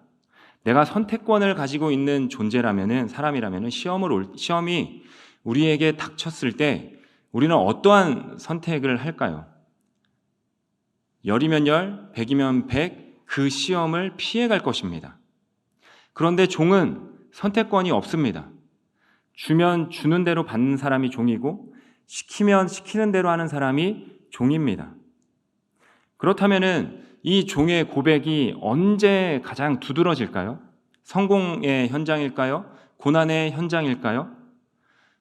내가 선택권을 가지고 있는 존재라면은, 사람이라면은 시험이 우리에게 닥쳤을 때 우리는 어떠한 선택을 할까요? 열이면 열, 백이면 백, 그 시험을 피해갈 것입니다. 그런데 종은 선택권이 없습니다. 주면 주는 대로 받는 사람이 종이고, 시키면 시키는 대로 하는 사람이 종입니다. 그렇다면은 이 종의 고백이 언제 가장 두드러질까요? 성공의 현장일까요? 고난의 현장일까요?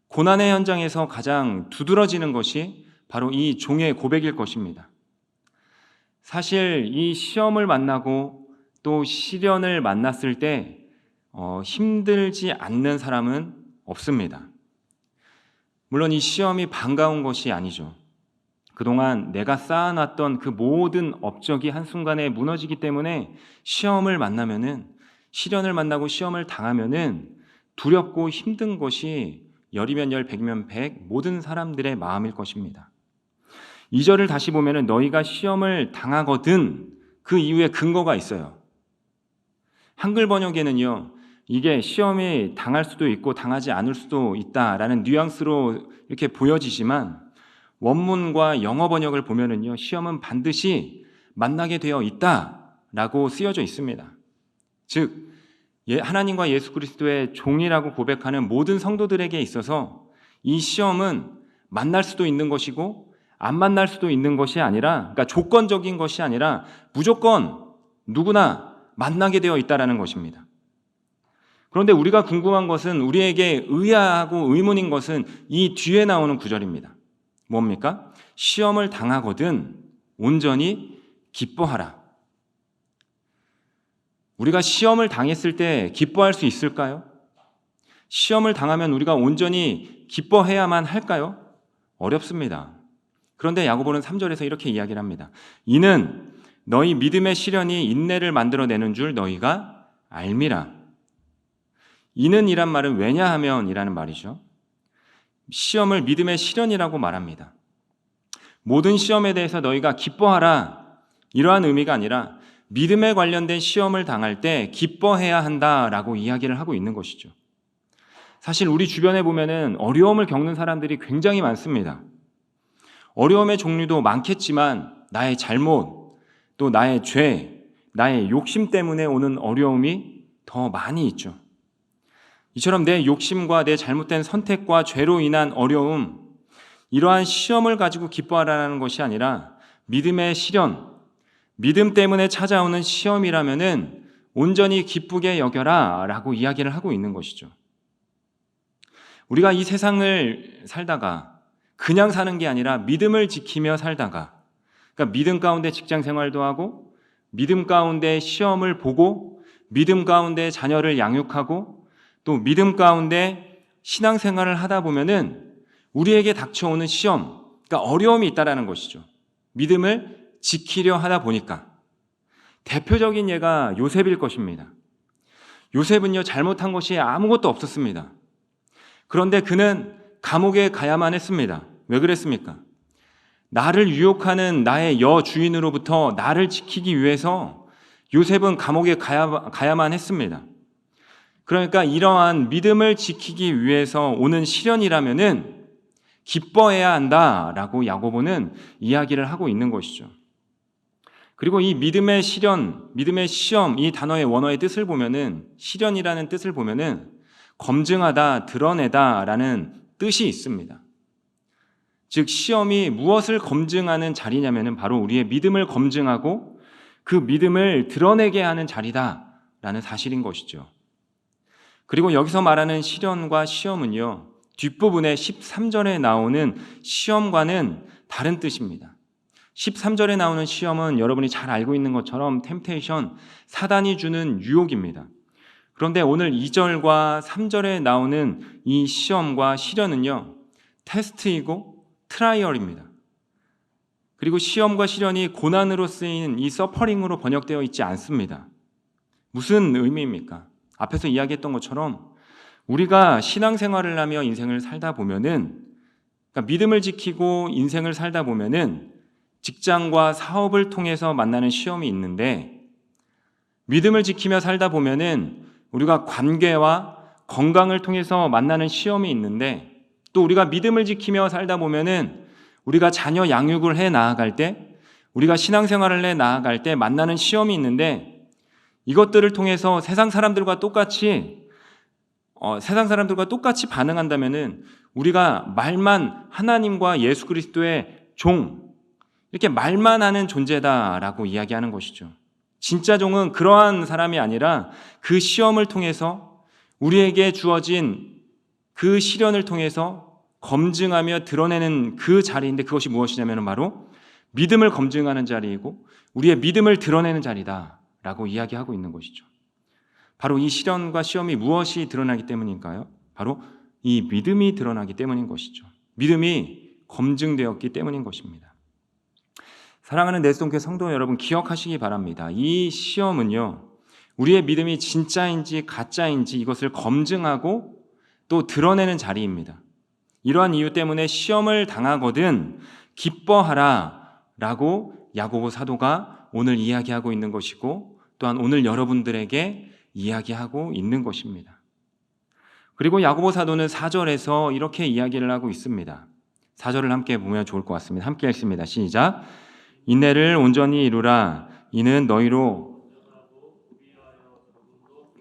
고난의 현장에서 가장 두드러지는 것이 바로 이 종의 고백일 것입니다. 사실 이 시험을 만나고 또 시련을 만났을 때 힘들지 않는 사람은 없습니다. 물론 이 시험이 반가운 것이 아니죠. 그동안 내가 쌓아놨던 그 모든 업적이 한순간에 무너지기 때문에 시험을 만나면은, 시련을 만나고 시험을 당하면은 두렵고 힘든 것이 열이면 열, 백이면 백, 모든 사람들의 마음일 것입니다. 2절을 다시 보면은 너희가 시험을 당하거든, 그 이유에 근거가 있어요. 한글 번역에는요, 이게 시험이 당할 수도 있고 당하지 않을 수도 있다라는 뉘앙스로 이렇게 보여지지만, 원문과 영어 번역을 보면은요, 시험은 반드시 만나게 되어 있다라고 쓰여져 있습니다. 즉, 하나님과 예수 그리스도의 종이라고 고백하는 모든 성도들에게 있어서 이 시험은 만날 수도 있는 것이고 안 만날 수도 있는 것이 아니라, 그러니까 조건적인 것이 아니라 무조건 누구나 만나게 되어 있다라는 것입니다. 그런데 우리가 궁금한 것은, 우리에게 의아하고 의문인 것은 이 뒤에 나오는 구절입니다. 뭡니까? 시험을 당하거든 온전히 기뻐하라. 우리가 시험을 당했을 때 기뻐할 수 있을까요? 시험을 당하면 우리가 온전히 기뻐해야만 할까요? 어렵습니다. 그런데 야고보는 3절에서 이렇게 이야기를 합니다. 이는 너희 믿음의 시련이 인내를 만들어내는 줄 너희가 알미라. 이는 이란 말은 왜냐하면 이라는 말이죠. 시험을 믿음의 시련이라고 말합니다. 모든 시험에 대해서 너희가 기뻐하라, 이러한 의미가 아니라 믿음에 관련된 시험을 당할 때 기뻐해야 한다라고 이야기를 하고 있는 것이죠. 사실 우리 주변에 보면은 어려움을 겪는 사람들이 굉장히 많습니다. 어려움의 종류도 많겠지만 나의 잘못, 또 나의 죄, 나의 욕심 때문에 오는 어려움이 더 많이 있죠. 이처럼 내 욕심과 내 잘못된 선택과 죄로 인한 어려움, 이러한 시험을 가지고 기뻐하라는 것이 아니라 믿음의 시련, 믿음 때문에 찾아오는 시험이라면은 온전히 기쁘게 여겨라 라고 이야기를 하고 있는 것이죠. 우리가 이 세상을 살다가 그냥 사는 게 아니라 믿음을 지키며 살다가, 그러니까 믿음 가운데 직장 생활도 하고, 믿음 가운데 시험을 보고, 믿음 가운데 자녀를 양육하고, 또 믿음 가운데 신앙생활을 하다 보면은 우리에게 닥쳐오는 시험, 그러니까 어려움이 있다라는 것이죠. 믿음을 지키려 하다 보니까. 대표적인 예가 요셉일 것입니다. 요셉은요, 잘못한 것이 아무것도 없었습니다. 그런데 그는 감옥에 가야만 했습니다. 왜 그랬습니까? 나를 유혹하는 나의 여주인으로부터 나를 지키기 위해서 요셉은 감옥에 가야만 했습니다. 그러니까 이러한 믿음을 지키기 위해서 오는 시련이라면은 기뻐해야 한다라고 야고보는 이야기를 하고 있는 것이죠. 그리고 이 믿음의 시련, 믿음의 시험, 이 단어의 원어의 뜻을 보면은, 시련이라는 뜻을 보면은 검증하다, 드러내다라는 뜻이 있습니다. 즉 시험이 무엇을 검증하는 자리냐면은 바로 우리의 믿음을 검증하고 그 믿음을 드러내게 하는 자리다라는 사실인 것이죠. 그리고 여기서 말하는 시련과 시험은요, 뒷부분에 13절에 나오는 시험과는 다른 뜻입니다. 13절에 나오는 시험은 여러분이 잘 알고 있는 것처럼 템테이션, 사단이 주는 유혹입니다. 그런데 오늘 2절과 3절에 나오는 이 시험과 시련은요, 테스트이고 트라이얼입니다. 그리고 시험과 시련이 고난으로 쓰인 이 서퍼링으로 번역되어 있지 않습니다. 무슨 의미입니까? 앞에서 이야기했던 것처럼 우리가 신앙생활을 하며 인생을 살다 보면은, 그러니까 믿음을 지키고 인생을 살다 보면은 직장과 사업을 통해서 만나는 시험이 있는데, 믿음을 지키며 살다 보면은 우리가 관계와 건강을 통해서 만나는 시험이 있는데, 또 우리가 믿음을 지키며 살다 보면은 우리가 자녀 양육을 해 나아갈 때, 우리가 신앙생활을 해 나아갈 때 만나는 시험이 있는데, 이것들을 통해서 세상 사람들과 똑같이 반응한다면은 우리가 말만 하나님과 예수 그리스도의 종, 이렇게 말만 하는 존재다라고 이야기하는 것이죠. 진짜 종은 그러한 사람이 아니라 그 시험을 통해서 우리에게 주어진 그 시련을 통해서 검증하며 드러내는 그 자리인데, 그것이 무엇이냐면 바로 믿음을 검증하는 자리이고 우리의 믿음을 드러내는 자리다라고 이야기하고 있는 것이죠. 바로 이 시련과 시험이 무엇이 드러나기 때문일까요? 바로 이 믿음이 드러나기 때문인 것이죠. 믿음이 검증되었기 때문인 것입니다. 사랑하는 내송교회 성도 여러분, 기억하시기 바랍니다. 이 시험은요, 우리의 믿음이 진짜인지 가짜인지 이것을 검증하고 또 드러내는 자리입니다. 이러한 이유 때문에 시험을 당하거든 기뻐하라 라고 야고보 사도가 오늘 이야기하고 있는 것이고, 또한 오늘 여러분들에게 이야기하고 있는 것입니다. 그리고 야고보 사도는 4절에서 이렇게 이야기를 하고 있습니다. 4절을 함께 보면 좋을 것 같습니다. 함께 읽습니다. 시작. 인내를 온전히 이루라. 이는 너희로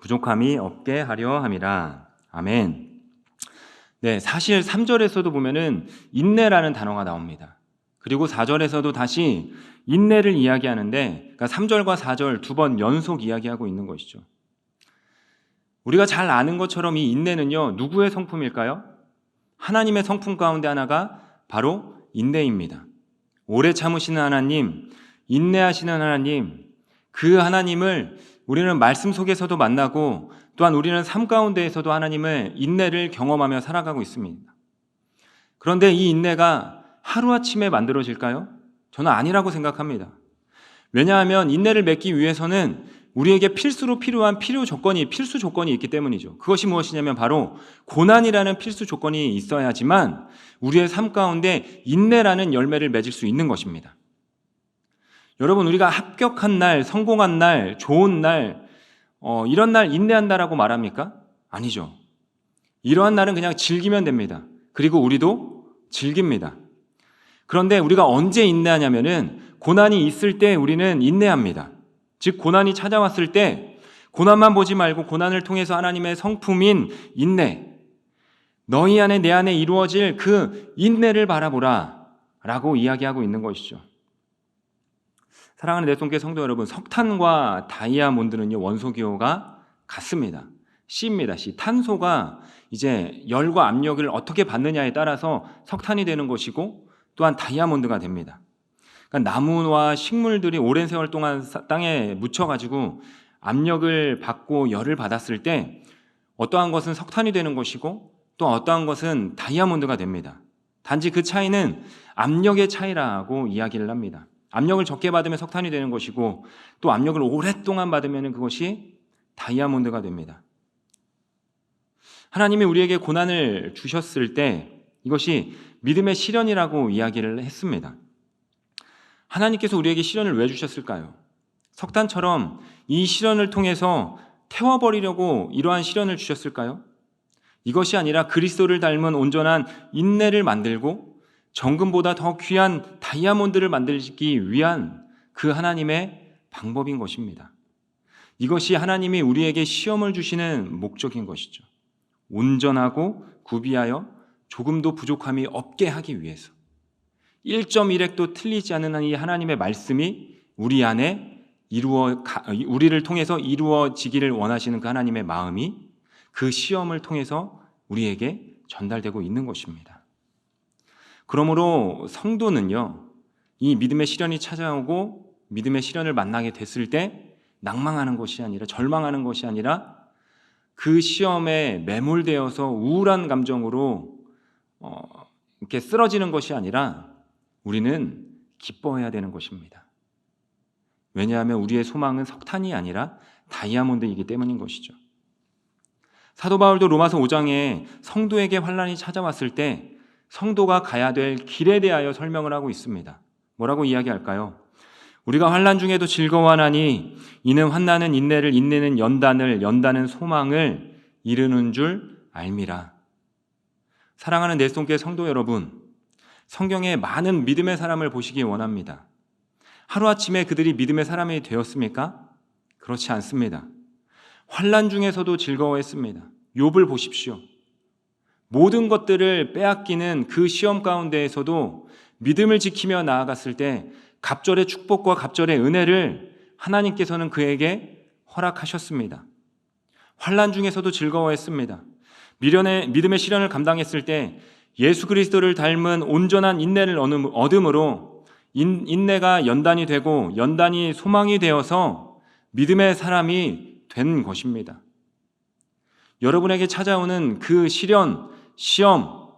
부족함이 없게 하려 함이라. 아멘. 네, 사실 3절에서도 보면은 인내라는 단어가 나옵니다. 그리고 4절에서도 다시 인내를 이야기하는데, 그러니까 3절과 4절 두 번 연속 이야기하고 있는 것이죠. 우리가 잘 아는 것처럼 이 인내는요, 누구의 성품일까요? 하나님의 성품 가운데 하나가 바로 인내입니다. 오래 참으시는 하나님, 인내하시는 하나님, 그 하나님을 우리는 말씀 속에서도 만나고, 또한 우리는 삶 가운데에서도 하나님의 인내를 경험하며 살아가고 있습니다. 그런데 이 인내가 하루아침에 만들어질까요? 저는 아니라고 생각합니다. 왜냐하면 인내를 맺기 위해서는 우리에게 필수로 필요한 필수 조건이 있기 때문이죠. 그것이 무엇이냐면 바로 고난이라는 필수 조건이 있어야지만 우리의 삶 가운데 인내라는 열매를 맺을 수 있는 것입니다. 여러분, 우리가 합격한 날, 성공한 날, 좋은 날, 이런 날 인내한다라고 말합니까? 아니죠. 이러한 날은 그냥 즐기면 됩니다. 그리고 우리도 즐깁니다. 그런데 우리가 언제 인내하냐면은 고난이 있을 때 우리는 인내합니다. 즉, 고난이 찾아왔을 때 고난만 보지 말고 고난을 통해서 하나님의 성품인 인내, 너희 안에 내 안에 이루어질 그 인내를 바라보라 라고 이야기하고 있는 것이죠. 사랑하는 내송교회 성도 여러분, 석탄과 다이아몬드는요, 원소기호가 같습니다. C입니다. C. 탄소가 이제 열과 압력을 어떻게 받느냐에 따라서 석탄이 되는 것이고, 또한 다이아몬드가 됩니다. 그러니까 나무와 식물들이 오랜 세월 동안 땅에 묻혀가지고 압력을 받고 열을 받았을 때 어떠한 것은 석탄이 되는 것이고, 또 어떠한 것은 다이아몬드가 됩니다. 단지 그 차이는 압력의 차이라고 이야기를 합니다. 압력을 적게 받으면 석탄이 되는 것이고, 또 압력을 오랫동안 받으면 그것이 다이아몬드가 됩니다. 하나님이 우리에게 고난을 주셨을 때 이것이 믿음의 시련이라고 이야기를 했습니다. 하나님께서 우리에게 시련을 왜 주셨을까요? 석탄처럼 이 시련을 통해서 태워버리려고 이러한 시련을 주셨을까요? 이것이 아니라 그리스도를 닮은 온전한 인내를 만들고 정금보다 더 귀한 다이아몬드를 만들기 위한 그 하나님의 방법인 것입니다. 이것이 하나님이 우리에게 시험을 주시는 목적인 것이죠. 온전하고 구비하여 조금도 부족함이 없게 하기 위해서 1.1획도 틀리지 않는 이 하나님의 말씀이 우리 안에 우리를 통해서 이루어지기를 원하시는 그 하나님의 마음이 그 시험을 통해서 우리에게 전달되고 있는 것입니다. 그러므로 성도는요, 이 믿음의 시련이 찾아오고 믿음의 시련을 만나게 됐을 때 낭망하는 것이 아니라, 절망하는 것이 아니라 그 시험에 매몰되어서 우울한 감정으로 이렇게 쓰러지는 것이 아니라 우리는 기뻐해야 되는 것입니다. 왜냐하면 우리의 소망은 석탄이 아니라 다이아몬드이기 때문인 것이죠. 사도 바울도 로마서 5장에 성도에게 환난이 찾아왔을 때 성도가 가야 될 길에 대하여 설명을 하고 있습니다. 뭐라고 이야기할까요? 우리가 환난 중에도 즐거워하나니 이는 환난은 인내를, 인내는 연단을, 연단은 소망을 이루는 줄 알미라. 사랑하는 내송교회 성도 여러분, 성경에 많은 믿음의 사람을 보시기 원합니다. 하루아침에 그들이 믿음의 사람이 되었습니까? 그렇지 않습니다. 환난 중에서도 즐거워했습니다. 욥을 보십시오. 모든 것들을 빼앗기는 그 시험 가운데에서도 믿음을 지키며 나아갔을 때 갑절의 축복과 갑절의 은혜를 하나님께서는 그에게 허락하셨습니다. 환난 중에서도 즐거워했습니다. 믿음의 시련을 감당했을 때 예수 그리스도를 닮은 온전한 인내를 얻음으로 인내가 연단이 되고 연단이 소망이 되어서 믿음의 사람이 된 것입니다. 여러분에게 찾아오는 그 시련, 시험,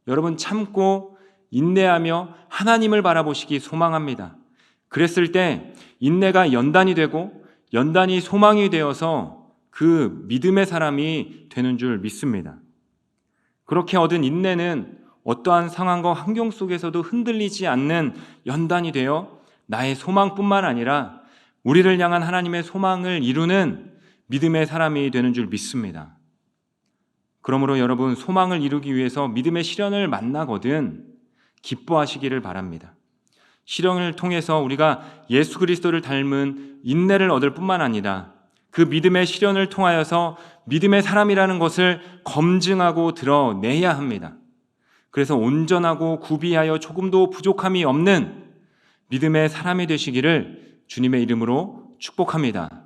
여러분 참고 인내하며 하나님을 바라보시기 소망합니다. 그랬을 때 인내가 연단이 되고 연단이 소망이 되어서 그 믿음의 사람이 되는 줄 믿습니다. 그렇게 얻은 인내는 어떠한 상황과 환경 속에서도 흔들리지 않는 연단이 되어 나의 소망뿐만 아니라 우리를 향한 하나님의 소망을 이루는 믿음의 사람이 되는 줄 믿습니다. 그러므로 여러분, 소망을 이루기 위해서 믿음의 시련을 만나거든 기뻐하시기를 바랍니다. 시련을 통해서 우리가 예수 그리스도를 닮은 인내를 얻을 뿐만 아니라 그 믿음의 시련을 통하여서 믿음의 사람이라는 것을 검증하고 드러내야 합니다. 그래서 온전하고 구비하여 조금도 부족함이 없는 믿음의 사람이 되시기를 주님의 이름으로 축복합니다.